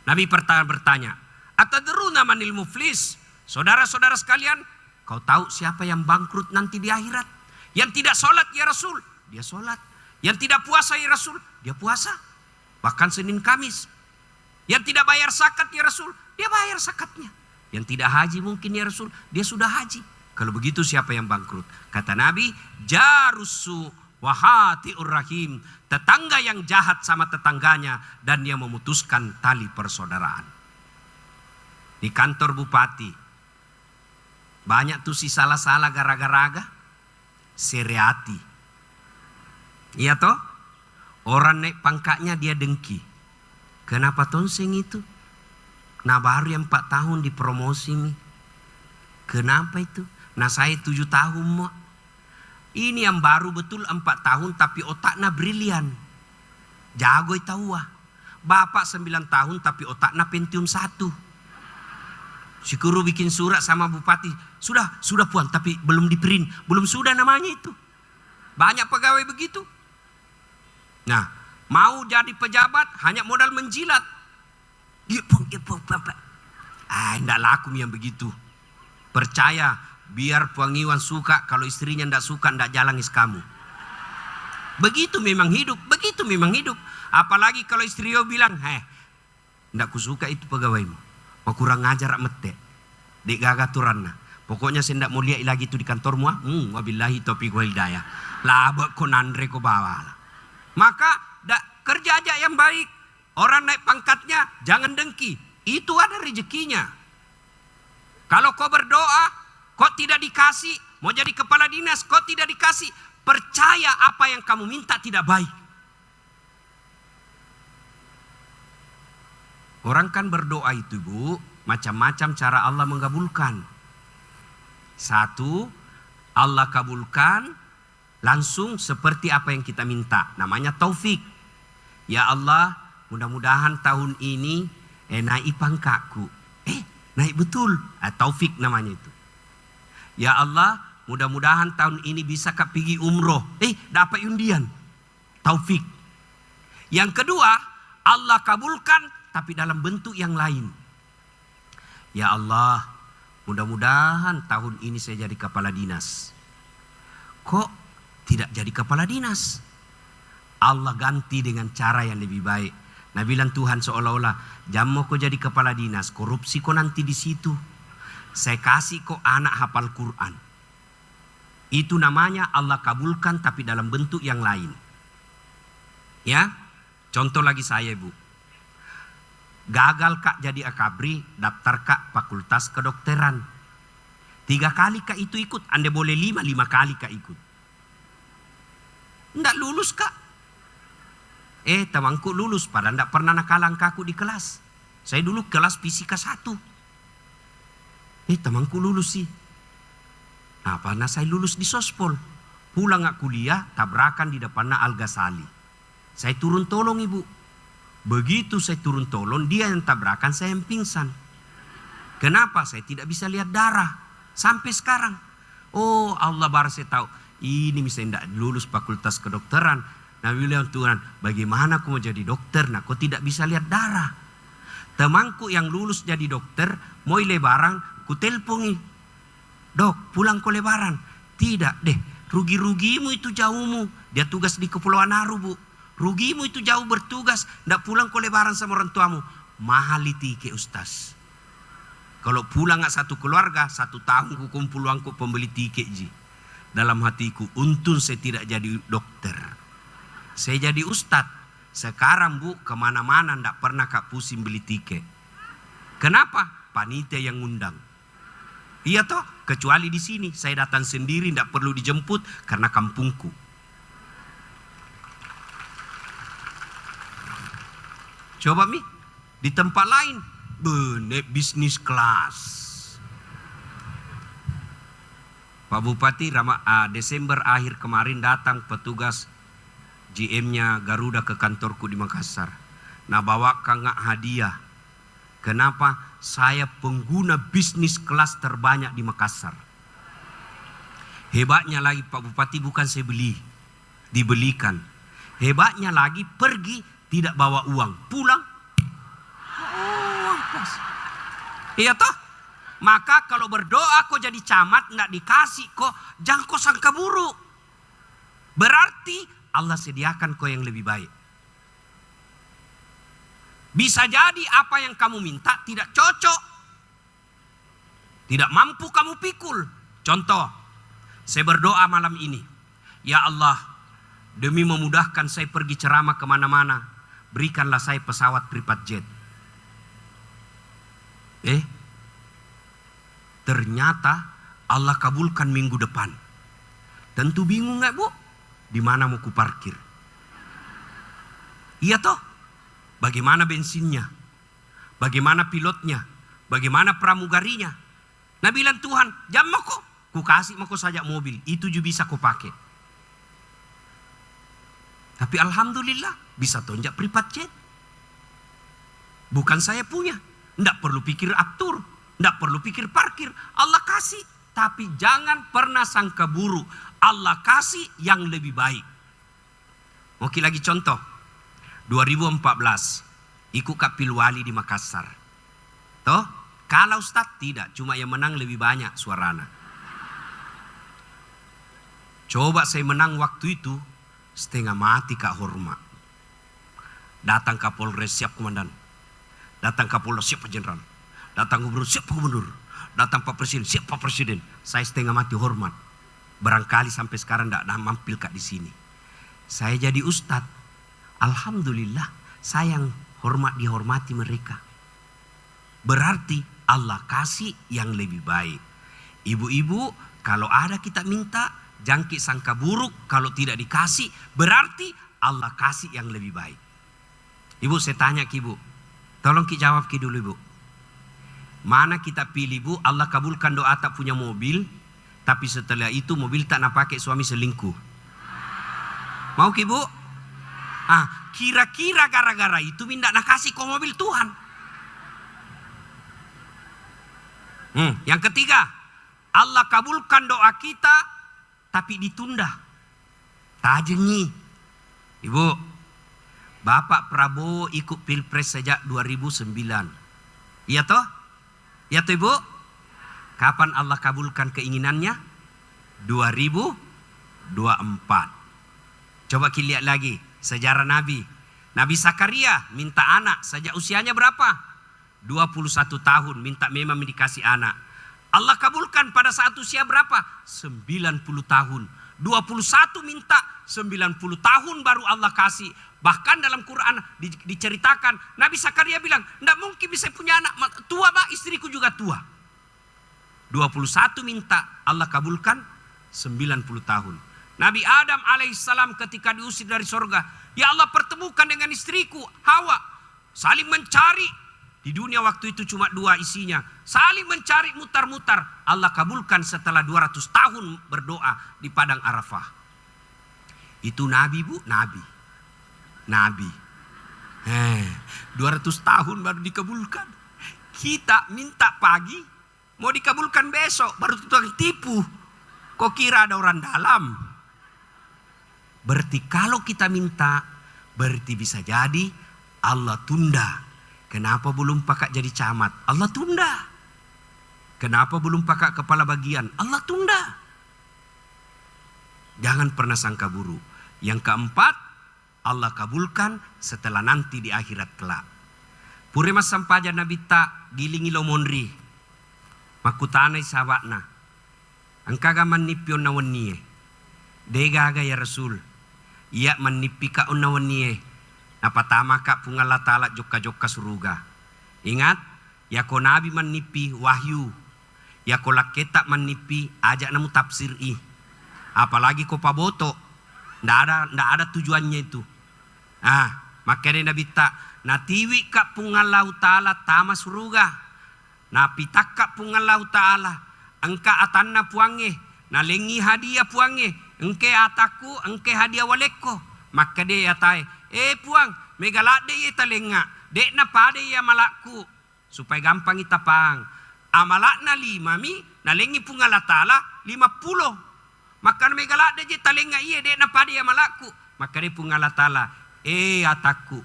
Nabi bertanya, atadruna manil muflis? Saudara-saudara sekalian, kau tahu siapa yang bangkrut nanti di akhirat? Yang tidak sholat ya Rasul, dia sholat. Yang tidak puasa ya Rasul, dia puasa. Bahkan Senin Kamis. Yang tidak bayar zakat ya Rasul, dia bayar zakatnya. Yang tidak haji mungkin ya Rasul, dia sudah haji. Kalau begitu siapa yang bangkrut? Kata Nabi, jarusu wahatiur rahim. Tetangga yang jahat sama tetangganya dan dia memutuskan tali persaudaraan. Di kantor bupati, banyak tuh si salah-salah gara-gara Sereati. Iya toh? Orang naik pangkatnya dia dengki. Kenapa tonseng itu? Nah baru yang 4 tahun dipromosi nih. Kenapa itu? Nah saya 7 tahun mo. Ini yang baru betul 4 tahun tapi otaknya brilian. Jago tahu ah. Bapak 9 tahun tapi otaknya Pentium 1. Si guru bikin surat sama bupati. Sudah puan tapi belum diprint. Belum sudah namanya itu. Banyak pegawai begitu. Nah, mau jadi pejabat hanya modal menjilat. Enggak laku yang begitu. Percaya, biar Puang Iwan suka, kalau istrinya enggak suka, enggak jalan kamu. Begitu memang hidup, Apalagi kalau istri bilang, enggak kusuka itu pegawaimu. Mau kurang ngajar mete. Dek gagaturanna. Pokoknya saya enggak mau lihat lagi itu di kantormu. Wabillahi taufiq wal hidayah. Labak ko nandre ko bawala. Maka kerja aja yang baik. Orang naik pangkatnya jangan dengki. Itu ada rezekinya. Kalau kau berdoa, kau tidak dikasih. Mau jadi kepala dinas, kau tidak dikasih. Percaya apa yang kamu minta tidak baik. Orang kan berdoa itu Bu, macam-macam cara Allah mengabulkan. 1, Allah kabulkan langsung seperti apa yang kita minta. Namanya taufik. Ya Allah, mudah-mudahan tahun ini naik pangkatku. Naik betul. Taufik namanya itu. Ya Allah, mudah-mudahan tahun ini bisa kak pergi umroh. Dapat undian. Taufik. Yang kedua, Allah kabulkan tapi dalam bentuk yang lain. Ya Allah, mudah-mudahan tahun ini saya jadi kepala dinas. Kok tidak jadi kepala dinas? Allah ganti dengan cara yang lebih baik. Nah bilang Tuhan seolah-olah, jamu kau jadi kepala dinas, korupsi kau nanti di situ. Saya kasih kau anak hafal Quran. Itu namanya Allah kabulkan tapi dalam bentuk yang lain. Ya, contoh lagi saya Bu. Gagal kak jadi akabri, daftar kak fakultas kedokteran. 3 kali kak itu ikut, anda boleh 5 kali kak ikut. Nggak lulus kak. Temanku lulus, padahal nggak pernah nakalang kaku di kelas. Saya dulu kelas fisika 1. Temanku lulus sih. Nah, karena saya lulus di sospol. Pulang nggak kuliah, tabrakan di depannya Al Ghazali. Saya turun tolong ibu. Begitu saya turun tolong, dia yang tabrakan, saya yang pingsan. Kenapa? Saya tidak bisa lihat darah. Sampai sekarang. Oh Allah baru saya tahu. Ini misalnya tidak lulus fakultas kedokteran. Nabi bilang Tuhan, bagaimana aku mau jadi dokter? Nah, kau tidak bisa lihat darah. Temanku yang lulus jadi dokter, mau lebaran, ku telponi. Dok, pulang ke lebaran. Tidak deh, rugi-rugimu itu jauhmu. Dia tugas di Kepulauan Aru Bu. Rugimu itu jauh bertugas, tidak pulang ke lebaran sama orang tuamu. Mahal tiket Ustaz. Kalau pulang nggak satu keluarga, 1 tahun ku kumpul uangku pembeli tiket ji. Dalam hatiku, untung saya tidak jadi dokter. Saya jadi ustad. Sekarang Bu, kemana-mana ndak pernah kak pusing beli tiket. Kenapa? Panitia yang ngundang. Iya toh, kecuali di sini saya datang sendiri, tidak perlu dijemput karena kampungku. Coba Mi, di tempat lain, naik bisnis kelas. Pak Bupati Desember akhir kemarin datang petugas GM-nya Garuda ke kantorku di Makassar. Nah, bawakan hadiah. Kenapa? Saya pengguna bisnis kelas terbanyak di Makassar. Hebatnya lagi Pak Bupati, bukan saya beli, dibelikan. Hebatnya lagi, pergi tidak bawa uang, pulang. Iya toh? Maka kalau berdoa kok jadi camat nggak dikasih, kok jangan kau sangka buruk. Berarti Allah sediakan kau yang lebih baik. Bisa jadi apa yang kamu minta tidak cocok, tidak mampu kamu pikul. Contoh, saya berdoa malam ini, ya Allah, demi memudahkan saya pergi ceramah kemana-mana, berikanlah saya pesawat private jet. Ternyata Allah kabulkan minggu depan. Tentu bingung nggak Bu? Di mana mau ku parkir? Iya toh? Bagaimana bensinnya? Bagaimana pilotnya? Bagaimana pramugarinya? Nah bilang Tuhan, jam mau kok, ku kasih mau kok saja mobil, itu juga bisa ku pakai. Tapi alhamdulillah bisa tonjak private jet. Bukan saya punya, ndak perlu pikir atur, ndak perlu pikir parkir. Allah kasih, tapi jangan pernah sangka buruk. Allah kasih yang lebih baik. Oke, lagi contoh. 2014 ikut Kapil Wali di Makassar. Toh, kalah Ustaz tidak, cuma yang menang lebih banyak suarana. Coba saya menang waktu itu, setengah mati Kak hormat. Datang Kapolres siap komandan. Datang Kapolres siap Pak Jenderal. Datang Gubernur siap Pak Gubernur. Datang Pak Presiden siap Pak Presiden. Saya setengah mati hormat. Barangkali sampai sekarang tidak mampil Kak di sini. Saya jadi Ustadz. Alhamdulillah, sayang hormat dihormati mereka. Berarti Allah kasih yang lebih baik. Ibu-ibu, kalau ada kita minta, jangkit sangka buruk. Kalau tidak dikasih, berarti Allah kasih yang lebih baik. Ibu, saya tanya ke Ibu. Tolong Ki jawab Ki dulu Ibu. Mana kita pilih Bu, Allah kabulkan doa tak punya mobil, tapi setelah itu mobil tak nak pakai suami selingkuh. Mau Ki Bu? Kira-kira gara-gara itu minta nak kasih kau mobil Tuhan. Yang ketiga, Allah kabulkan doa kita tapi ditunda. Tajenyi. Ibu, Bapak Prabowo ikut Pilpres sejak 2009. Iya toh? Iya toh Ibu? Kapan Allah kabulkan keinginannya? 2024. Coba kita lihat lagi sejarah Nabi. Nabi Zakaria minta anak sejak usianya berapa? 21 tahun minta memang dikasih anak. Allah kabulkan pada saat usia berapa? 90 tahun. 21 minta, 90 tahun baru Allah kasih. Bahkan dalam Quran diceritakan Nabi Zakaria bilang, "Enggak mungkin bisa punya anak tua, Pak, istriku juga tua." 21 minta, Allah kabulkan 90 tahun. Nabi Adam alaihissalam ketika diusir dari sorga, ya Allah pertemukan dengan istriku Hawa. Saling mencari. Di dunia waktu itu cuma 2 isinya. Saling mencari mutar-mutar. Allah kabulkan setelah 200 tahun berdoa di Padang Arafah. Itu Nabi Bu, Nabi. 200 tahun baru dikabulkan. Kita minta pagi, mau dikabulkan besok, baru tukang tipu. Kok kira ada orang dalam? Berarti kalau kita minta, berarti bisa jadi Allah tunda. Kenapa belum pakai jadi camat? Allah tunda. Kenapa belum pakai kepala bagian? Allah tunda. Jangan pernah sangka buruk. Yang keempat, Allah kabulkan setelah nanti di akhirat kelak. Purema sampaja Nabi tak gilingi lo monri. Makutana isawakna. Angkaga manipion na waniye. Degaga ya Rasul. Ia manipika unawaniye. Napatama ka pungala tala joka-joka suruga. Ingat, ya ko Nabi manipi wahyu. Ya kolak ketak manipi ajak namu tafsir apalagi ko paboto. Ndak ada tujuannya itu. Makanya Nabi tak natiwi ka pungalau ta'ala tama suruga. Na pitak ka pungalau ta'ala angka atanna puange na lengi hadiah puange engke ataku engke hadiah waleko. Maka dia yatai puang megalak de ye talenga dek na pade ya malaku supaya gampang itapang. Amalakna 5 mi nalengi pungala ta'ala 50. Maka megalak de je talenga iye dek na pade ya malaku. Maka dia pungala ta'ala ataku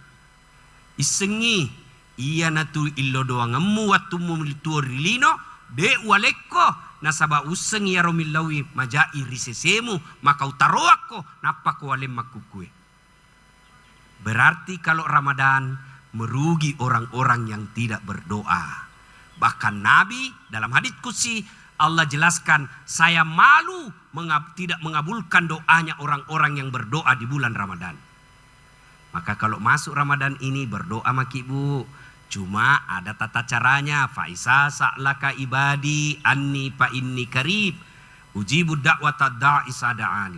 isengi iya na tu illo doang ngemu watu mumilituorilino de waleko nasaba useng ya romillawi majai risesemu maka utaroako napako walem makukue. Berarti kalau Ramadan merugi orang-orang yang tidak berdoa. Bahkan Nabi dalam hadits qudsi Allah jelaskan, saya malu tidak mengabulkan doanya orang-orang yang berdoa di bulan Ramadan. Maka kalau masuk Ramadan ini berdoa maki bu. Cuma ada tata caranya. Faisa sa'laka ibadi anni fa inni karib. Ujibu da'wata da'i sada'ani.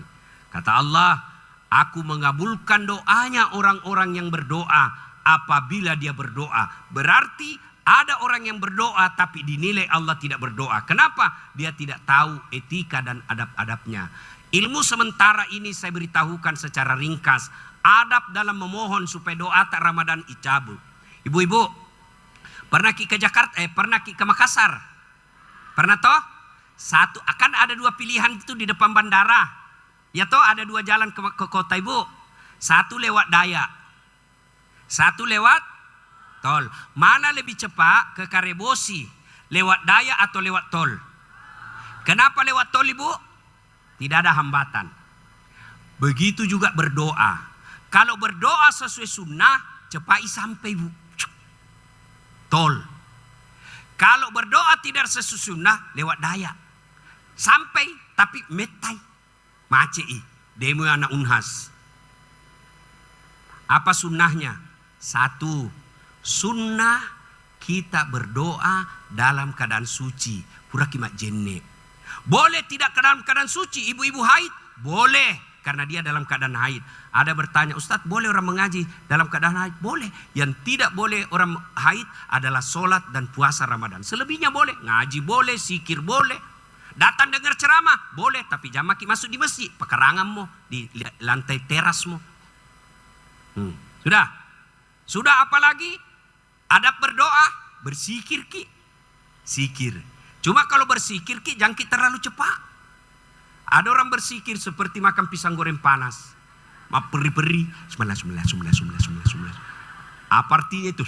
Kata Allah, aku mengabulkan doanya orang-orang yang berdoa apabila dia berdoa. Berarti ada orang yang berdoa tapi dinilai Allah tidak berdoa. Kenapa? Dia tidak tahu etika dan adab-adabnya. Ilmu sementara ini saya beritahukan secara ringkas. Adab dalam memohon supaya doa tak Ramadan ijabah. Ibu-ibu, pernah ke Jakarta? Pernah ke Makassar? Pernah toh? Akan ada 2 pilihan itu di depan bandara. Ya toh ada 2 jalan ke kota ibu. Satu lewat Dayak. Satu lewat tol. Mana lebih cepat ke Karebosi? Lewat Dayak atau lewat tol? Kenapa lewat tol ibu? Tidak ada hambatan. Begitu juga berdoa. Kalau berdoa sesuai sunnah, cepat sampai ibu. Tol. Kalau berdoa tidak sesuai sunnah, lewat Dayak. Sampai tapi metai. Macei. Demo anak unhas. Apa sunnahnya? 1. Sunnah kita berdoa dalam keadaan suci. Pura kimat jenne. Boleh tidak dalam keadaan suci. Ibu-ibu haid? Boleh. Karena dia dalam keadaan haid. Ada bertanya, Ustadz boleh orang mengaji dalam keadaan haid? Boleh. Yang tidak boleh orang haid adalah sholat dan puasa Ramadan. Selebihnya boleh. Ngaji boleh, sikir boleh. Datang dengar ceramah boleh. Tapi jangan masuk di masjid. Pekaranganmu, di lantai terasmu. Sudah apalagi? Adab berdoa, bersikir ki. Sikir. Cuma kalau bersikir ki jangan kita terlalu cepat. Ada orang bersikir seperti makan pisang goreng panas. Peri-peri. Sembilan. Apa artinya itu?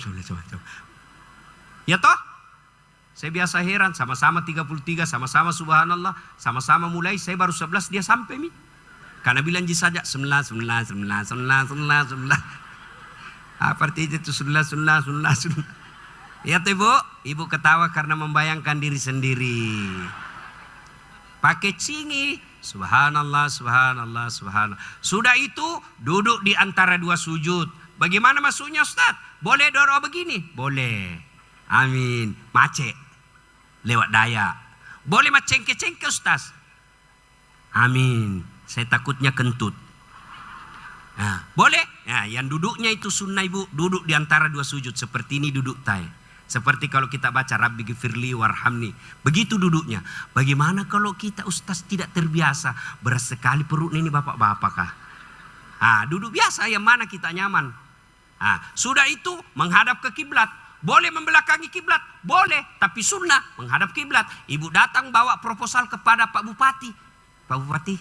Ya toh? Saya biasa heran. Sama-sama 33. Sama-sama subhanallah. Sama-sama mulai. Saya baru 11 dia sampai mi. Karena bilang je saja 9. Apa artinya itu? 9. Ya toh ibu? Ibu ketawa karena membayangkan diri sendiri. Pakai cingi. Subhanallah. Sudah itu duduk di antara 2 sujud. Bagaimana masuknya Ustaz? Boleh doa begini? Boleh. Amin. Macet. Lewat Dayak. Boleh macengke-cengke Ustaz? Amin. Saya takutnya kentut. Boleh? Yang duduknya itu sunnah ibu. Duduk di antara 2 sujud. Seperti ini duduk tay. Seperti kalau kita baca Rabbi gifirli warhamni. Begitu duduknya. Bagaimana kalau kita Ustaz tidak terbiasa. Berat sekali perut ini bapak-bapak kah? Duduk biasa yang mana kita nyaman. Sudah itu menghadap ke kiblat. Boleh membelakangi kiblat? Boleh. Tapi sunnah menghadap kiblat. Ibu datang bawa proposal kepada Pak Bupati. Pak Bupati,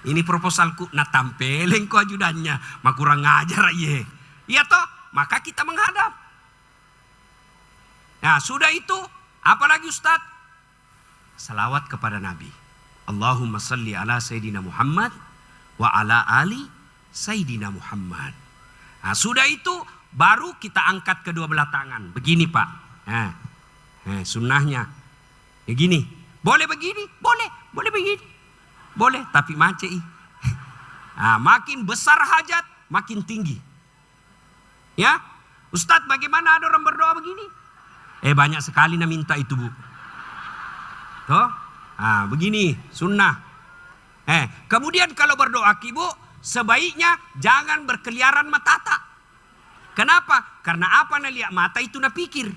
ini proposalku. Nah tampeleng ko ajudannya. Mak kurang ngajar ye. Iya toh? Maka kita menghadap. Nah sudah itu apalagi Ustaz? Salawat kepada Nabi. Allahumma salli ala Sayyidina Muhammad wa ala ali Sayyidina Muhammad. Nah sudah itu baru kita angkat kedua belah tangan. Begini Pak. Sunnahnya. Ya gini. Boleh begini? Boleh. Boleh begini. Boleh tapi macet. Makin besar hajat makin tinggi. Ya. Ustaz bagaimana ada orang berdoa begini? Banyak sekali nak minta itu bu. Toh? Begini sunnah. Kemudian kalau berdoa ibu, sebaiknya jangan berkeliaran matata. Kenapa? Karena apa na lihat mata itu na pikir.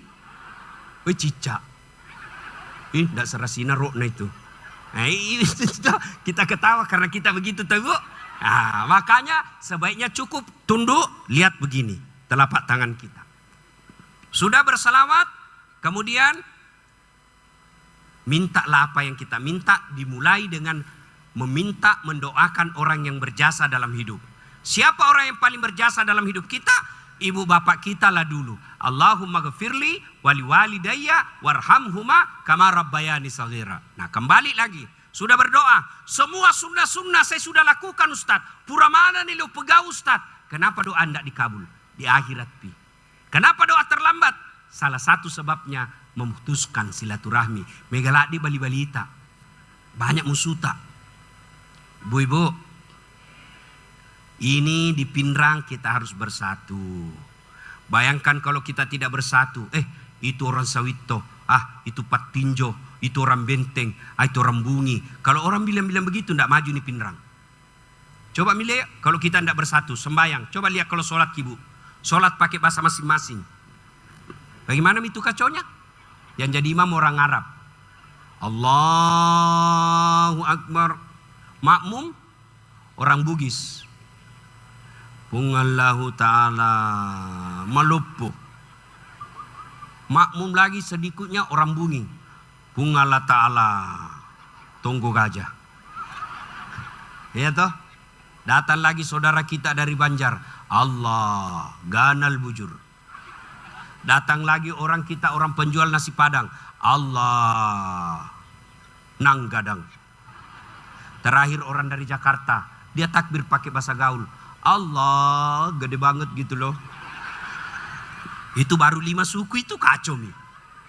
Cicak. Ndak serasina rokna itu. Kita ketawa karena kita begitu tahu. Makanya sebaiknya cukup tunduk, lihat begini telapak tangan kita. Sudah bersalawat, kemudian mintalah apa yang kita minta, dimulai dengan meminta mendoakan orang yang berjasa dalam hidup. Siapa orang yang paling berjasa dalam hidup kita? Ibu bapak kita lah dulu. Allahumma ghafirli wali walidayya warhamhuma kama rabbayani saghira. Nah, kembali lagi. Sudah berdoa. Semua sunnah-sunnah saya sudah lakukan Ustaz. Pura mana nih lo pegau Ustaz? Kenapa doa tidak dikabul? Di akhirat pi. Kenapa doa terlambat? Salah satu sebabnya memutuskan silaturahmi. Megaladi bali-balita. Banyak musuta. Ibu-ibu, ini di Pinrang kita harus bersatu. Bayangkan kalau kita tidak bersatu. Itu orang Sawito. Itu Patinjo. Itu orang Benteng. Itu orang Bungi. Kalau orang bilang-bilang begitu, tidak maju nih Pinrang. Coba milih kalau kita tidak bersatu. Sembayang. Coba lihat kalau sholat ibu. Sholat pakai bahasa masing-masing. Bagaimana itu kacaunya? Yang jadi imam orang Arab. Allahu Akbar. Makmum orang Bugis. Pungallahu ta'ala malupu. Makmum lagi sedikitnya orang Bungi. Pungallah ta'ala tunggu gajah. Ya toh? Datang lagi saudara kita dari Banjar. Allah ganal bujur. Datang lagi orang kita orang penjual nasi padang. Allah nanggadang. Terakhir orang dari Jakarta. Dia takbir pakai bahasa gaul. Allah gede banget gitu loh. Itu baru 5 suku itu kacau nih.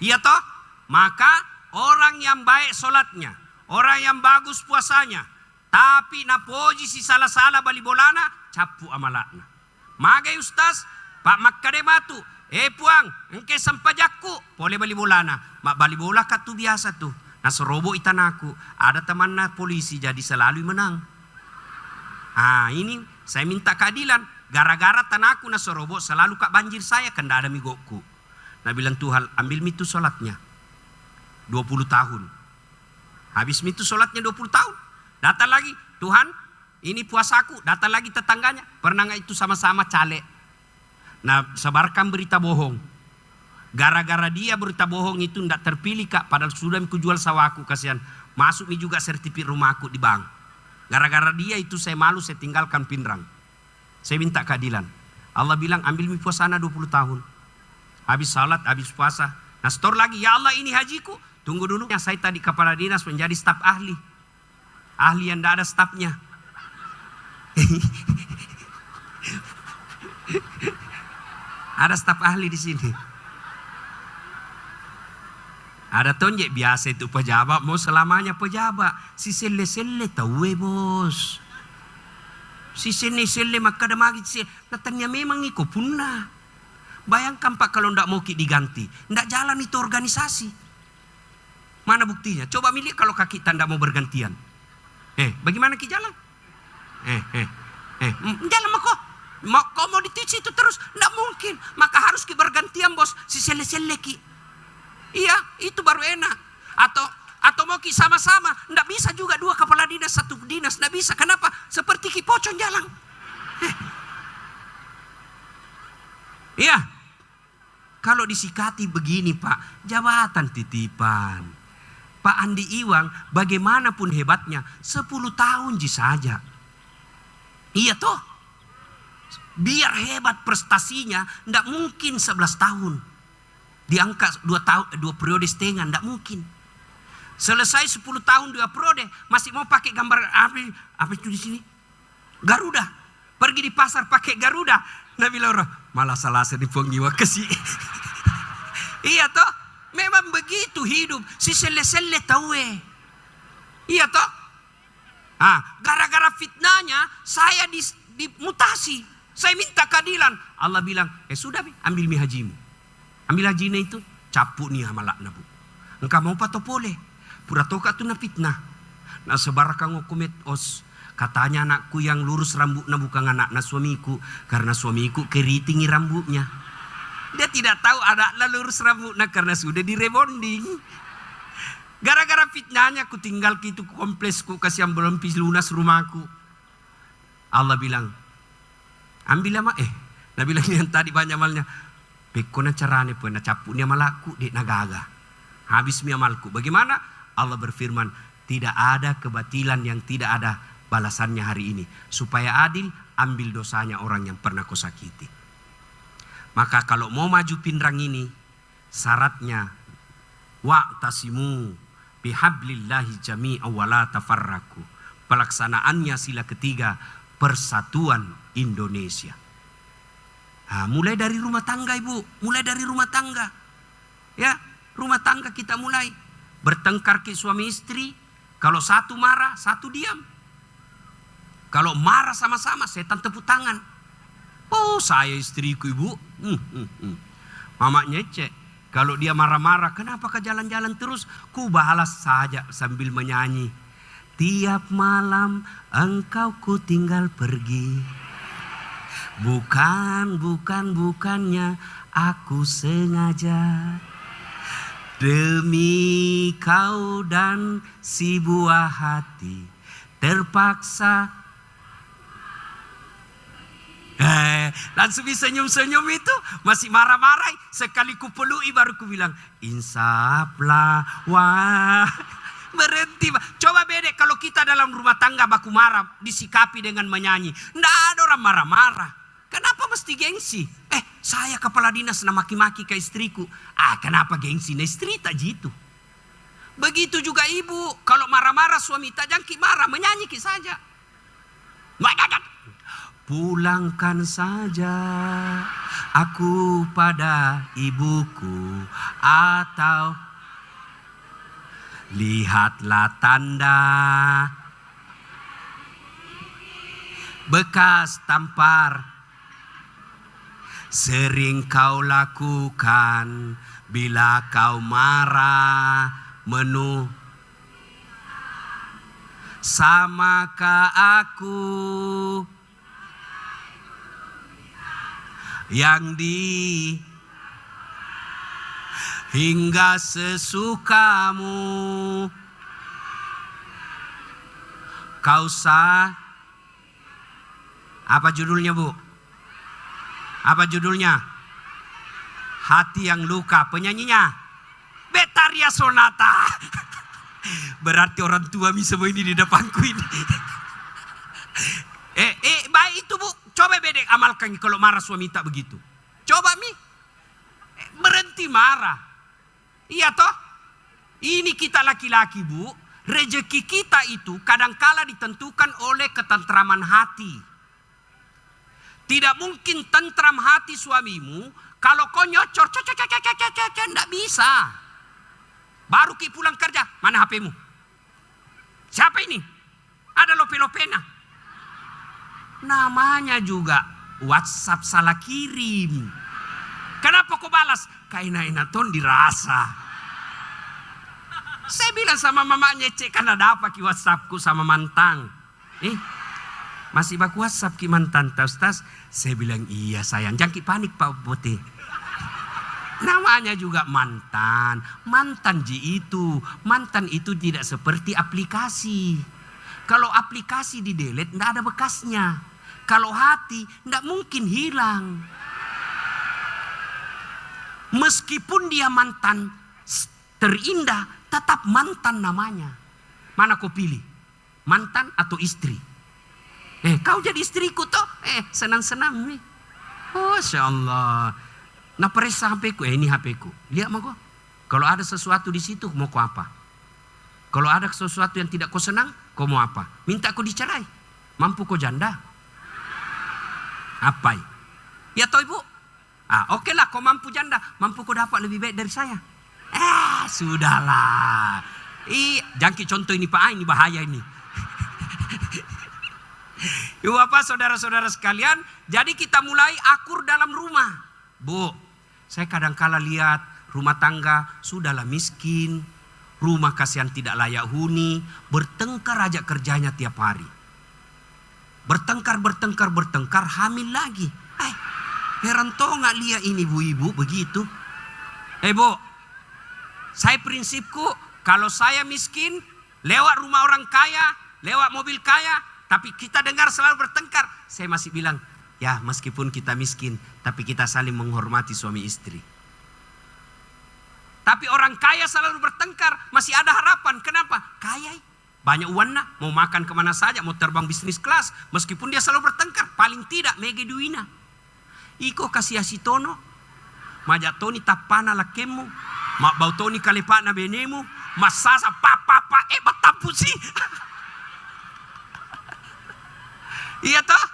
Iya toh? Maka orang yang baik sholatnya. Orang yang bagus puasanya. Tapi na posisi salah-salah bali bolana. Capu amalakna. Magai Ustaz. Pak Makkade batu. Puang. Engke sampajakku. Boleh bali bolana. Mak bali bola katu biasa tuh. Nah serobo itan aku. Ada temannya polisi jadi selalu menang. Ini saya minta keadilan. Gara-gara tanahku na serobo selalu kak banjir saya. Kanda ada migokku. Nah bilang Tuhan ambil mitu sholatnya. 20 tahun. Habis mitu sholatnya 20 tahun. Datang lagi. Tuhan ini puasaku. Datang lagi tetangganya. Pernah gak itu sama-sama caleg. Nah sebarkan berita bohong. Gara-gara dia berita bohong itu tidak terpilih kak. Padahal sudah aku jual sawahku kasihan. Masuk nih juga sertifikat rumahku di bank. Gara-gara dia itu saya malu saya tinggalkan Pinrang. Saya minta keadilan. Allah bilang ambil mi puasana 20 tahun. Habis salat, habis puasa. Nah setor lagi. Ya Allah ini hajiku. Tunggu dulu. Saya tadi kepala dinas menjadi staf ahli. Ahli yang tidak ada stafnya. Ada staf ahli di sini. Ada tonjek biasa itu pejabat. Mau selamanya pejabat. Si sele-sele tahu bos. Si sele-sele maka ada magit si. Natanya memang iko punah. Bayangkan Pak kalau ndak mau diganti. Ndak jalan itu organisasi. Mana buktinya? Coba milih kalau kaki tanda mau bergantian. Bagaimana ki jalan? Jalan mako. Kau mau ditici itu terus. Ndak mungkin. Maka harus ki bergantian bos. Si sele-sele ki. Iya, itu baru enak. Atau mau ki sama-sama. Nggak bisa juga 2 kepala dinas, 1 dinas. Nggak bisa. Kenapa? Seperti ki pocong jalan. Iya. Kalau disikati begini Pak. Jabatan titipan. Pak Andi Iwang bagaimanapun hebatnya. 10 tahun saja. Iya toh. Biar hebat prestasinya. Nggak mungkin 11 tahun. Diangkat 2 periode setengah, tidak mungkin. Selesai 10 tahun 2 periode, masih mau pakai gambar apa itu di sini? Garuda. Pergi di pasar pakai Garuda. Nabi Laura, malah salah senipuang jiwa kasih. Iya toh, memang begitu hidup. Si sele-sele tahu Iya toh. Gara-gara fitnahnya saya dimutasi. Saya minta keadilan. Allah bilang, sudah ambil mi hajimu. Ambil hajinya itu, capu nih amalakna bu. Engkau mau pato boleh. Pura toka tu na fitnah. Na sebarakang okumet os. Katanya anakku yang lurus rambutnya bukan anak na suamiku. Karena suamiku keritingi rambutnya. Dia tidak tahu anaknya lurus rambutnya karena sudah direbonding. Gara-gara fitnahnya ku tinggal ke itu kompleksku kasih yang belum lunas rumahku. Allah bilang, ambil ama Nah bilang yang tadi banyak malnya. Bekona carane pun na capunya malaku dek nagaga. Habis mi amalku. Bagaimana? Allah berfirman, tidak ada kebatilan yang tidak ada balasannya hari ini. Supaya adil, ambil dosanya orang yang pernah kau sakiti. Maka kalau mau maju pinrang ini, syaratnya wa'tasimu bihablillahi jami'a wa la tafarraku. Pelaksanaannya sila ketiga, persatuan Indonesia. Nah, mulai dari rumah tangga ibu, mulai dari rumah tangga. Ya, rumah tangga kita mulai. Bertengkar ke suami istri, kalau satu marah, satu diam. Kalau marah sama-sama, setan tepuk tangan. Oh, saya istriku ibu. Mama nyecek. Kalau dia marah-marah, kenapa ke jalan-jalan terus? Ku balas saja sambil menyanyi. Tiap malam engkau ku tinggal pergi. Bukannya aku sengaja. Demi kau dan si buah hati terpaksa. Langsung senyum-senyum itu. Masih marah-marah. Sekali ku pelui baru ku bilang, insaflah. Wah, berhenti. Coba bedek kalau kita dalam rumah tangga baku marah, disikapi dengan menyanyi. Nggak ada orang marah-marah. Kenapa mesti gengsi? Saya kepala dinas na maki-maki ke istriku. Kenapa gengsi? Nah istri tak gitu. Begitu juga ibu. Kalau marah-marah suami tak jangki marah. Menyanyi saja. Pulangkan saja aku pada ibuku. Atau lihatlah tanda bekas tampar sering kau lakukan bila kau marah menu. Samakah aku yang di hingga sesukamu kau sah. Apa judulnya bu? Apa judulnya? Hati yang luka. Penyanyinya Betharia Sonata. Berarti orang tua mi semua ini di depanku ini. Baik itu bu. Coba bedek amalkan kalau marah suami tak begitu. Coba mi. Berhenti marah. Iya toh? Ini kita laki-laki bu. Rezeki kita itu kadangkala ditentukan oleh ketentraman hati. Tidak mungkin tentram hati suamimu kalau kau nyocor, tidak bisa. Baru ki pulang kerja, mana HP-mu? Siapa ini? Ada lope-lopena. Namanya juga WhatsApp salah kirim. Kenapa kau balas? Kaina-ina ton dirasa. Saya bilang sama mamanya, cek kan ada apa ki WhatsAppku sama mantan. Masih baku WhatsApp ki mantan tas. Saya bilang iya sayang, jangan ki panik Pak Bote. Namanya juga mantan. Mantan itu tidak seperti aplikasi. Kalau aplikasi di delete tidak ada bekasnya. Kalau hati tidak mungkin hilang. Meskipun dia mantan terindah, tetap mantan namanya. Mana kau pilih? Mantan atau istri? Kau jadi istriku toh? Senang-senang nih. Oh, Masya Allah. Nah periksa HP-ku. Ini HP-ku. Lihat mau kau. Kalau ada sesuatu di situ, mau kau apa? Kalau ada sesuatu yang tidak kau senang, kau mau apa? Minta kau dicerai. Mampu kau janda? Apa? Ya toh ibu? Oke lah kau mampu janda. Mampu kau dapat lebih baik dari saya? Sudahlah. Jangki contoh ini Pak, ini bahaya ini. Ibu bapak saudara-saudara sekalian, jadi kita mulai akur dalam rumah. Bu, saya kadang kala lihat rumah tangga sudahlah miskin, rumah kasihan tidak layak huni, bertengkar aja kerjanya tiap hari. Bertengkar, hamil lagi. Heran toh nggak lihat ini ibu-ibu begitu. Bu, saya prinsipku kalau saya miskin, lewat rumah orang kaya, lewat mobil kaya, tapi kita dengar selalu bertengkar, saya masih bilang, ya meskipun kita miskin, tapi kita saling menghormati suami istri. Tapi orang kaya selalu bertengkar, masih ada harapan. Kenapa? Kaya, banyak uangnya, mau makan kemana saja, mau terbang bisnis kelas, meskipun dia selalu bertengkar, paling tidak mege duina. Iko kasih asitono, majak toni tapana lakemu, mak bau toni kalepana benemu, masasa papa batapu sih. Iya toh?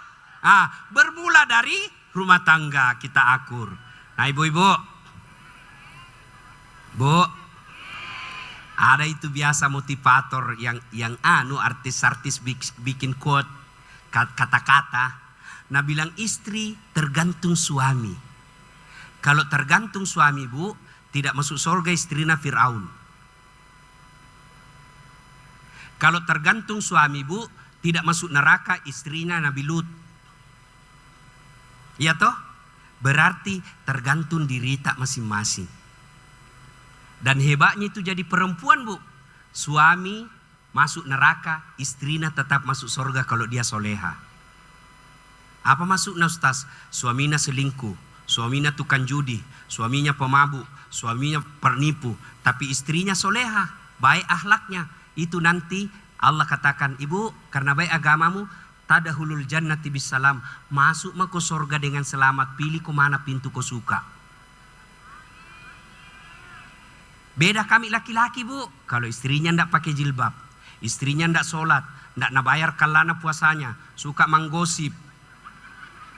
Bermula dari rumah tangga kita akur. Nah ibu-ibu, Bu, ada itu biasa motivator yang artis-artis bikin quote kata-kata. Nah bilang istri tergantung suami. Kalau tergantung suami Bu, tidak masuk surga istrinya Fir'aun. Kalau tergantung suami Bu, tidak masuk neraka istrinya Nabi Lut. Iya toh? Berarti tergantung diri tak masing-masing. Dan hebatnya itu jadi perempuan Bu. Suami masuk neraka, istrinya tetap masuk surga kalau dia soleha. Apa maksudnya Ustaz? Suaminya selingkuh, suaminya tukang judi, suaminya pemabuk, suaminya penipu, tapi istrinya soleha, baik akhlaknya. Itu nanti Allah katakan, ibu karena baik agamamu, tadahulul jannati bisalam, masuk ke surga dengan selamat, pilih ke mana pintu kau suka. Beda kami laki-laki Bu, kalau istrinya ndak pakai jilbab, istrinya ndak sholat, ndak bayar kalana puasanya, suka menggosip.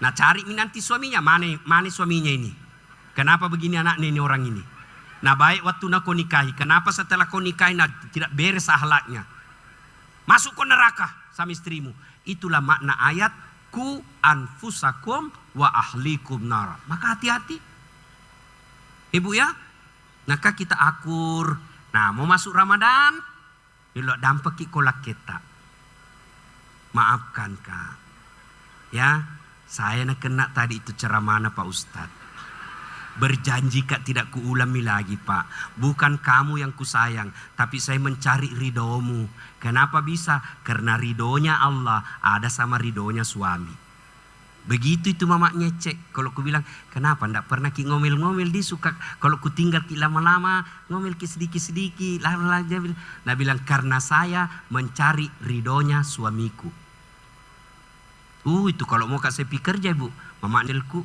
Nah cari nanti suaminya, mana suaminya ini? Kenapa begini anaknya ini orang ini? Nah baik waktu nak kau nikahi, kenapa setelah kau nikahi tidak beres akhlaknya? Masuk ke neraka sama istrimu. Itulah makna ayat ku anfusakum wa ahlikum nar. Maka hati-hati. Ibu ya, maka kita akur. Nah mau masuk Ramadan, dulu dampak kolak kita. Maafkan Kak. Ya, saya nak kena tadi itu ceramah Pak Ustadz. Berjanji Kak tidak kuulangi lagi Pak. Bukan kamu yang kusayang, tapi saya mencari ridhomu. Kenapa bisa? Karena ridhonya Allah ada sama ridhonya suami. Begitu itu mama ngecek. Kalau ku bilang, kenapa ndak pernah ki ngomel-ngomel dia suka. Kalau ku tinggal ki lama-lama, ngomel ki sedikit-sedikit. Lalu nah bilang, karena saya mencari ridhonya suamiku. Itu kalau mau kak saya pikir aja Bu. Mama nelku.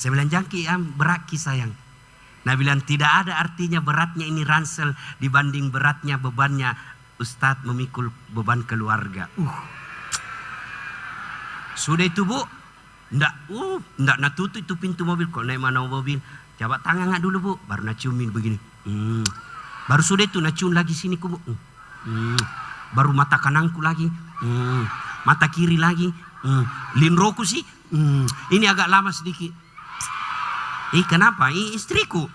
Saya bilang jangki berat ki sayang. Nah bilang tidak ada artinya beratnya ini ransel dibanding beratnya bebannya Ustadz memikul beban keluarga. Sudah itu Bu, ndak nak tutup itu pintu mobil. Kalau naik mana mobil, coba tangan nggak dulu Bu, baru nak ciumin begini. Baru sudah itu nak cium lagi sini ku Bu. Baru mata kananku lagi, mata kiri lagi, linroku sih. Ini agak lama sedikit. Kenapa? Istriku.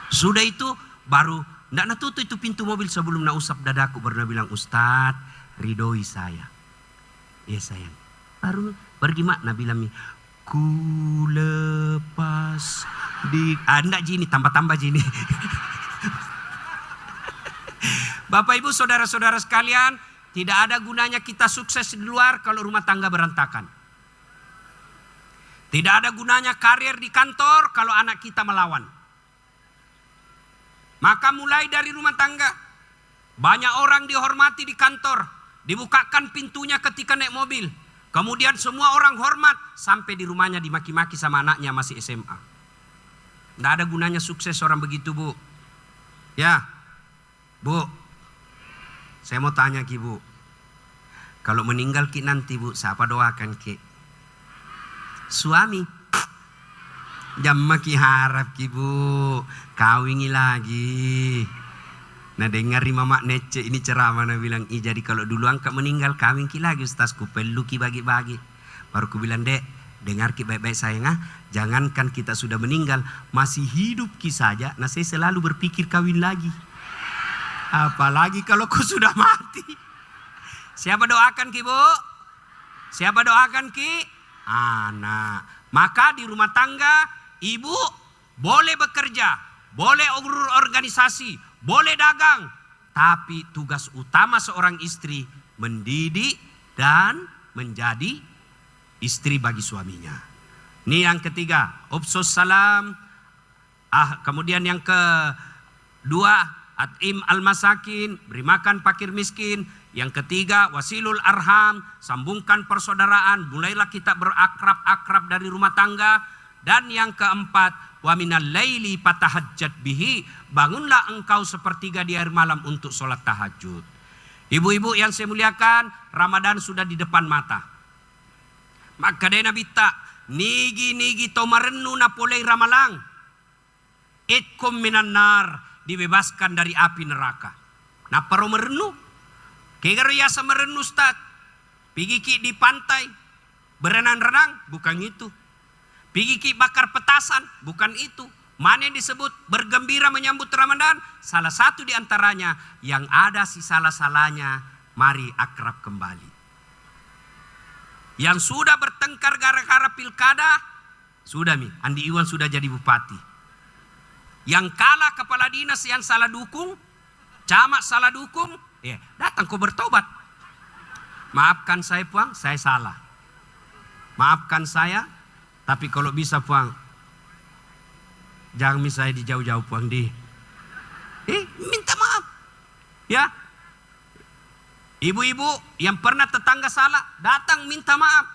Sudah itu baru ndak nak tutup itu pintu mobil sebelum nak usap dadaku, baru nak bilang Ustadz ridhoi saya. Ya sayang. Baru gimana bilang ku lepas di ndak jini tambah jini. Bapak Ibu saudara-saudara sekalian, tidak ada gunanya kita sukses di luar kalau rumah tangga berantakan. Tidak ada gunanya karir di kantor kalau anak kita melawan. Maka mulai dari rumah tangga. Banyak orang dihormati di kantor. Dibukakan pintunya ketika naik mobil. Kemudian semua orang hormat. Sampai di rumahnya dimaki-maki sama anaknya masih SMA. Tidak ada gunanya sukses orang begitu Bu. Ya Bu, saya mau tanya Ki Bu. Kalau meninggal Ki nanti Bu, siapa doakan Ki? Suami. Jamma ki harap Ki Bu kawingi lagi. Nah dengar mama nece ini ceramah nah bilang, jadi kalau dulu angkat meninggal kawin Ki lagi Ustaz, ku perlu Ki bagi-bagi. Baru ku bilang Dek, dengar Ki baik-baik sayang jangankan kita sudah meninggal, masih hidup Ki saja. Nah saya selalu berpikir kawin lagi. Apalagi kalau kau sudah mati. Siapa doakan ki, Bu? Siapa doakan ki? Anak. Maka di rumah tangga ibu boleh bekerja, boleh urus organisasi, boleh dagang. Tapi tugas utama seorang istri mendidik dan menjadi istri bagi suaminya. Ini yang ketiga, Ubsus salam. Kemudian yang kedua, At'im al-masakin, beri makan fakir miskin. Yang ketiga, wasilul arham, sambungkan persaudaraan, mulailah kita berakrab-akrab dari rumah tangga. Dan yang keempat, wa minal laili fatahajjat bihi, bangunlah engkau sepertiga di akhir malam untuk sholat tahajud. Ibu-ibu yang saya muliakan, Ramadan sudah di depan mata. Maka dari Nabi tak, nigi to marennu na polei ramalang. Itkum minan nar, dibebaskan dari api neraka. Nah perlu merenung. Kegaro yasa merenung Ustaz. Pigi ki di pantai, berenang-renang, bukan itu. Pigi ki bakar petasan, bukan itu. Mana yang disebut bergembira menyambut Ramadan? Salah satu di antaranya yang ada si salah-salahnya, mari akrab kembali. Yang sudah bertengkar gara-gara pilkada, sudah Andi Iwan sudah jadi bupati. Yang kalah kepala dinas yang salah dukung, camat salah dukung, datang kau bertobat. Maafkan saya Puang, saya salah. Maafkan saya, tapi kalau bisa Puang, jangan saya di jauh-jauh Puang minta maaf. Ya. Ibu-ibu yang pernah tetangga salah, datang minta maaf.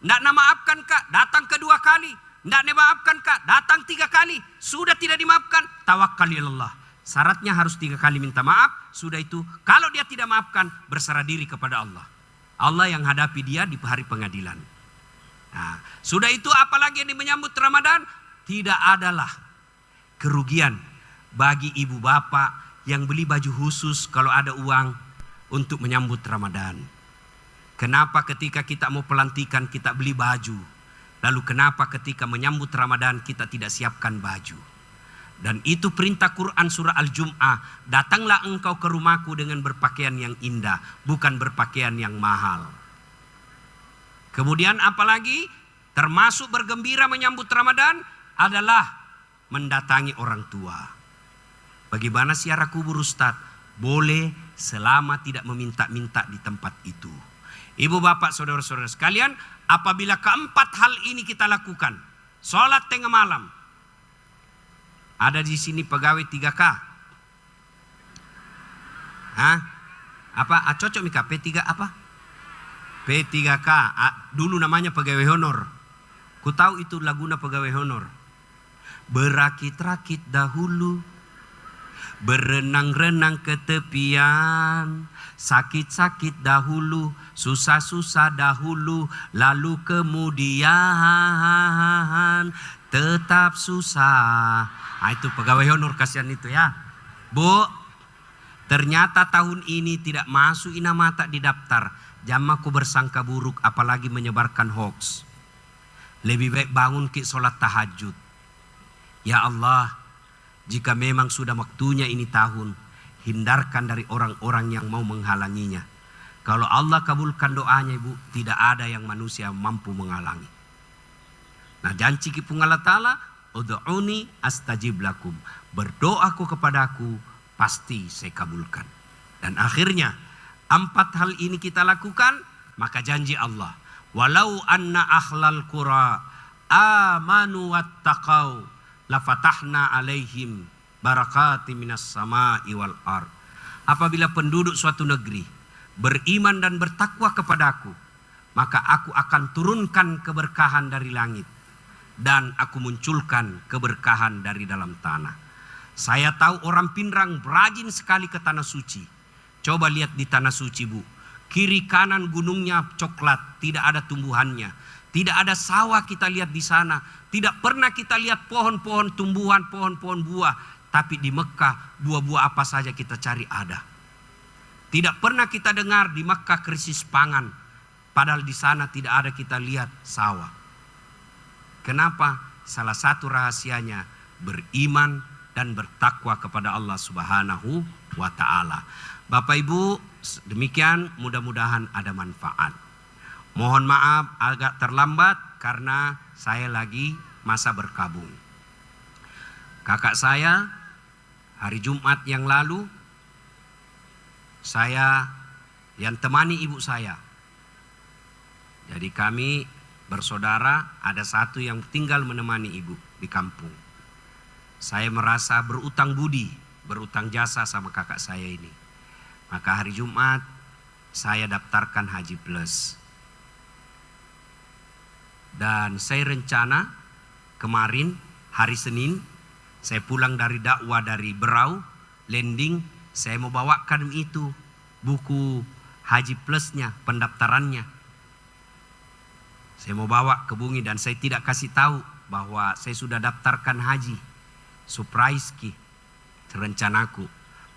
Nggak maafkan Kak, datang kedua kali. Nggak maafkan Kak, datang 3 kali. Sudah tidak dimaafkan, tawakkal ilallah. Syaratnya harus 3 kali minta maaf. Sudah itu, kalau dia tidak maafkan, berserah diri kepada Allah. Allah yang hadapi dia di hari pengadilan. Nah, sudah itu apalagi yang menyambut Ramadan? Tidak adalah kerugian bagi ibu bapak yang beli baju khusus kalau ada uang untuk menyambut Ramadan. Kenapa ketika kita mau pelantikan kita beli baju? Lalu kenapa ketika menyambut Ramadan kita tidak siapkan baju? Dan itu perintah Quran surah Al-Jum'ah. Datanglah engkau ke rumahku dengan berpakaian yang indah, bukan berpakaian yang mahal. Kemudian apalagi termasuk bergembira menyambut Ramadan adalah mendatangi orang tua. Bagaimana ziarah kubur Ustaz? Boleh selama tidak meminta-minta di tempat itu. Ibu bapak saudara-saudara sekalian, apabila keempat hal ini kita lakukan, sholat tengah malam. Ada di sini pegawai 3K. Hah? Apa? Cocok Mika? P3 apa? P3K. Dulu namanya pegawai honor. Ku tahu itu laguna pegawai honor. Berakit-rakit dahulu, berenang-renang ke tepian, sakit-sakit dahulu, susah-susah dahulu, lalu kemudian tetap susah. Itu pegawai honor kasihan itu ya. Bu, ternyata tahun ini tidak masuk Inamata di daftar. Jangan aku bersangka buruk apalagi menyebarkan hoax. Lebih baik bangun ke sholat tahajud. Ya Allah, jika memang sudah waktunya ini tahun, hindarkan dari orang-orang yang mau menghalanginya. Kalau Allah kabulkan doanya ibu, tidak ada yang manusia mampu menghalangi. Nah janji kipung Allah Ta'ala, ud'uni astajib lakum. Berdoaku kepadaku, pasti saya kabulkan. Dan akhirnya, 4 hal ini kita lakukan, maka janji Allah. Walau anna akhlal qura amanu wattaqau lafatahna alaihim barakati minas sama'i wal ard. Apabila penduduk suatu negeri beriman dan bertakwa kepadaku, maka aku akan turunkan keberkahan dari langit dan aku munculkan keberkahan dari dalam tanah. Saya tahu orang Pinrang rajin sekali ke tanah suci. Coba lihat di tanah suci Bu, kiri kanan gunungnya coklat, tidak ada tumbuhannya. Tidak ada sawah kita lihat di sana. Tidak pernah kita lihat pohon-pohon tumbuhan, pohon-pohon buah. Tapi di Mekah buah-buah apa saja kita cari ada. Tidak pernah kita dengar di Mekah krisis pangan. Padahal di sana tidak ada kita lihat sawah. Kenapa? Salah satu rahasianya beriman dan bertakwa kepada Allah Subhanahu wa Ta'ala. Bapak Ibu, demikian, mudah-mudahan ada manfaat. Mohon maaf agak terlambat karena saya lagi masa berkabung. Kakak saya hari Jumat yang lalu, saya yang temani ibu saya. Jadi kami bersaudara, ada satu yang tinggal menemani ibu di kampung. Saya merasa berutang budi, berutang jasa sama kakak saya ini. Maka hari Jumat saya daftarkan Haji Plus. Dan saya rencana kemarin hari Senin saya pulang dari dakwah dari Berau, landing, saya mau bawakan itu buku Haji Plusnya, pendaftarannya. Saya mau bawa ke Bungi dan saya tidak kasih tahu bahwa saya sudah daftarkan haji. Surprise ki, rencanaku.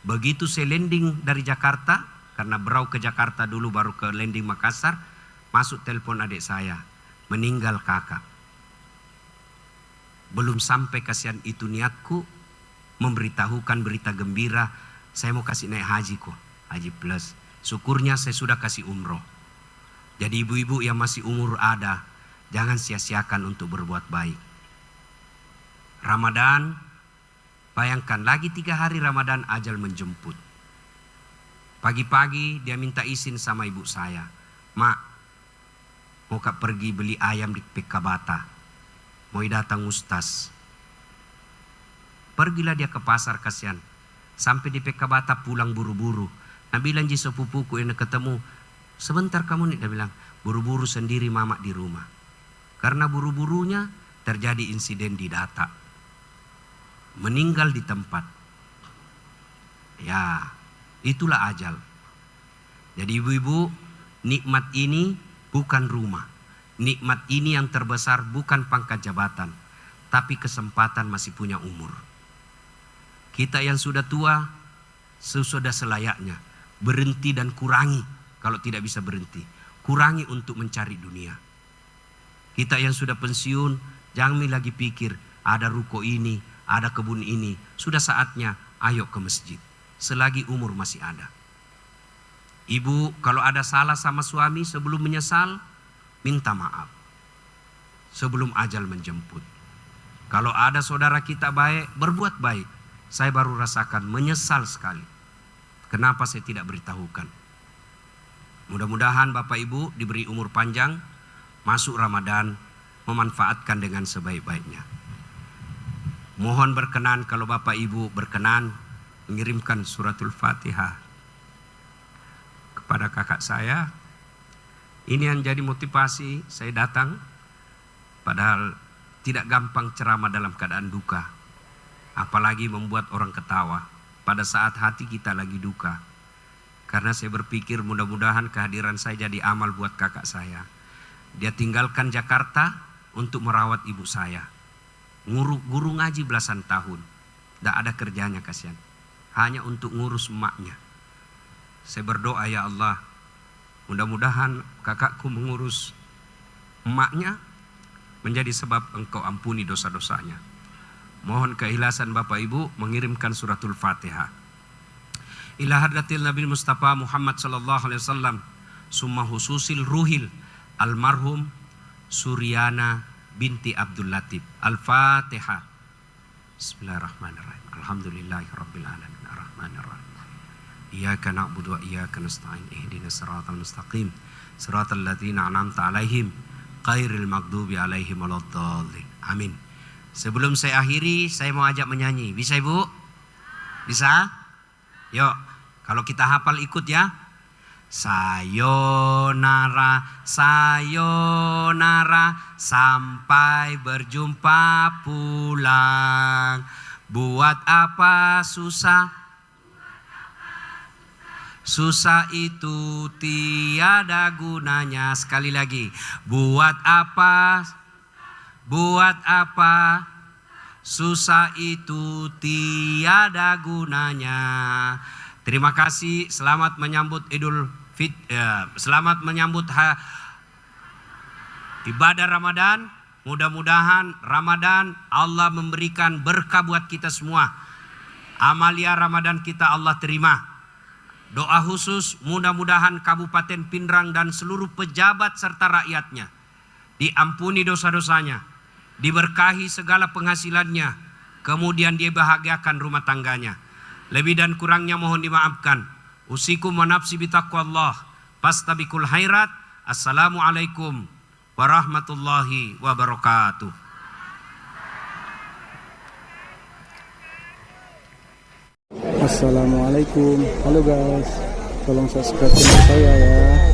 Begitu saya landing dari Jakarta, karena Berau ke Jakarta dulu baru ke landing Makassar, masuk telepon adik saya, meninggal kakak. Belum sampai kasihan itu niatku memberitahukan berita gembira, saya mau kasih naik haji kok, Haji Plus. Syukurnya saya sudah kasih umroh. Jadi ibu-ibu yang masih umur ada, jangan sia-siakan untuk berbuat baik. Ramadan, bayangkan lagi 3 hari Ramadan ajal menjemput. Pagi-pagi dia minta izin sama ibu saya. Mak, mau kak pergi beli ayam di Pekabata. Mau datang ustaz. Pergilah dia ke pasar kasihan. Sampai di Pekabata pulang buru-buru. Nah bilang ji sepupuku ini ketemu. Sebentar kamu nih, dia bilang. Buru-buru sendiri mama di rumah. Karena buru-burunya terjadi insiden di data. Meninggal di tempat. Ya, itulah ajal. Jadi ibu-ibu, nikmat ini bukan rumah. Nikmat ini yang terbesar bukan pangkat jabatan. Tapi kesempatan masih punya umur. Kita yang sudah tua, sudah selayaknya. Berhenti dan kurangi. Kalau tidak bisa berhenti, kurangi untuk mencari dunia. Kita yang sudah pensiun, jangan lagi pikir ada ruko ini, ada kebun ini. Sudah saatnya ayo ke masjid. Selagi umur masih ada. Ibu kalau ada salah sama suami sebelum menyesal, minta maaf. Sebelum ajal menjemput. Kalau ada saudara kita baik, berbuat baik. Saya baru rasakan menyesal sekali. Kenapa saya tidak beritahukan? Mudah-mudahan Bapak Ibu diberi umur panjang, masuk Ramadan, memanfaatkan dengan sebaik-baiknya. Mohon berkenan kalau Bapak Ibu berkenan mengirimkan suratul Fatihah kepada kakak saya. Ini yang jadi motivasi saya datang, padahal tidak gampang ceramah dalam keadaan duka. Apalagi membuat orang ketawa pada saat hati kita lagi duka. Karena saya berpikir mudah-mudahan kehadiran saya jadi amal buat kakak saya. Dia tinggalkan Jakarta untuk merawat ibu saya. Guru ngaji belasan tahun. Tidak ada kerjanya kasihan. Hanya untuk ngurus emaknya. Saya berdoa ya Allah. Mudah-mudahan kakakku mengurus emaknya. Menjadi sebab engkau ampuni dosa-dosanya. Mohon keikhlasan Bapak Ibu mengirimkan suratul Fatihah. Ila hadratil Nabi Mustafa Muhammad sallallahu alaihi wasallam summa hususil ruhil almarhum Suryana binti Abdul Latif. Al-Fatihah. Bismillahirrahmanirrahim. Alhamdulillahirabbil alamin arrahmanirrahim. Iyyaka na'budu wa iyyaka nasta'in ihdinas siratal mustaqim siratal ladzina an'amta 'alaihim ghairil maghdubi 'alaihim waladdallin. Amin. Sebelum saya akhiri, saya mau ajak menyanyi. Bisa Ibu? Bisa? Yuk, kalau kita hafal ikut ya. Sayonara, sayonara, sampai berjumpa pulang. Buat apa susah? Susah itu tiada gunanya. Sekali lagi. Buat apa? Buat apa? Susah itu tiada gunanya. Terima kasih. Selamat menyambut selamat menyambut ibadah Ramadan. Mudah-mudahan Ramadan Allah memberikan berkah buat kita semua. Amalia Ramadan kita Allah terima. Doa khusus mudah-mudahan Kabupaten Pindrang dan seluruh pejabat serta rakyatnya diampuni dosa-dosanya, diberkahi segala penghasilannya, kemudian dia bahagiakan rumah tangganya. Lebih dan kurangnya mohon dimaafkan. Usikum wa nafsi bitaqwallah. Fastabikul khairat. Assalamualaikum warahmatullahi wabarakatuh. Assalamualaikum. Halo guys, tolong subscribe channel saya ya.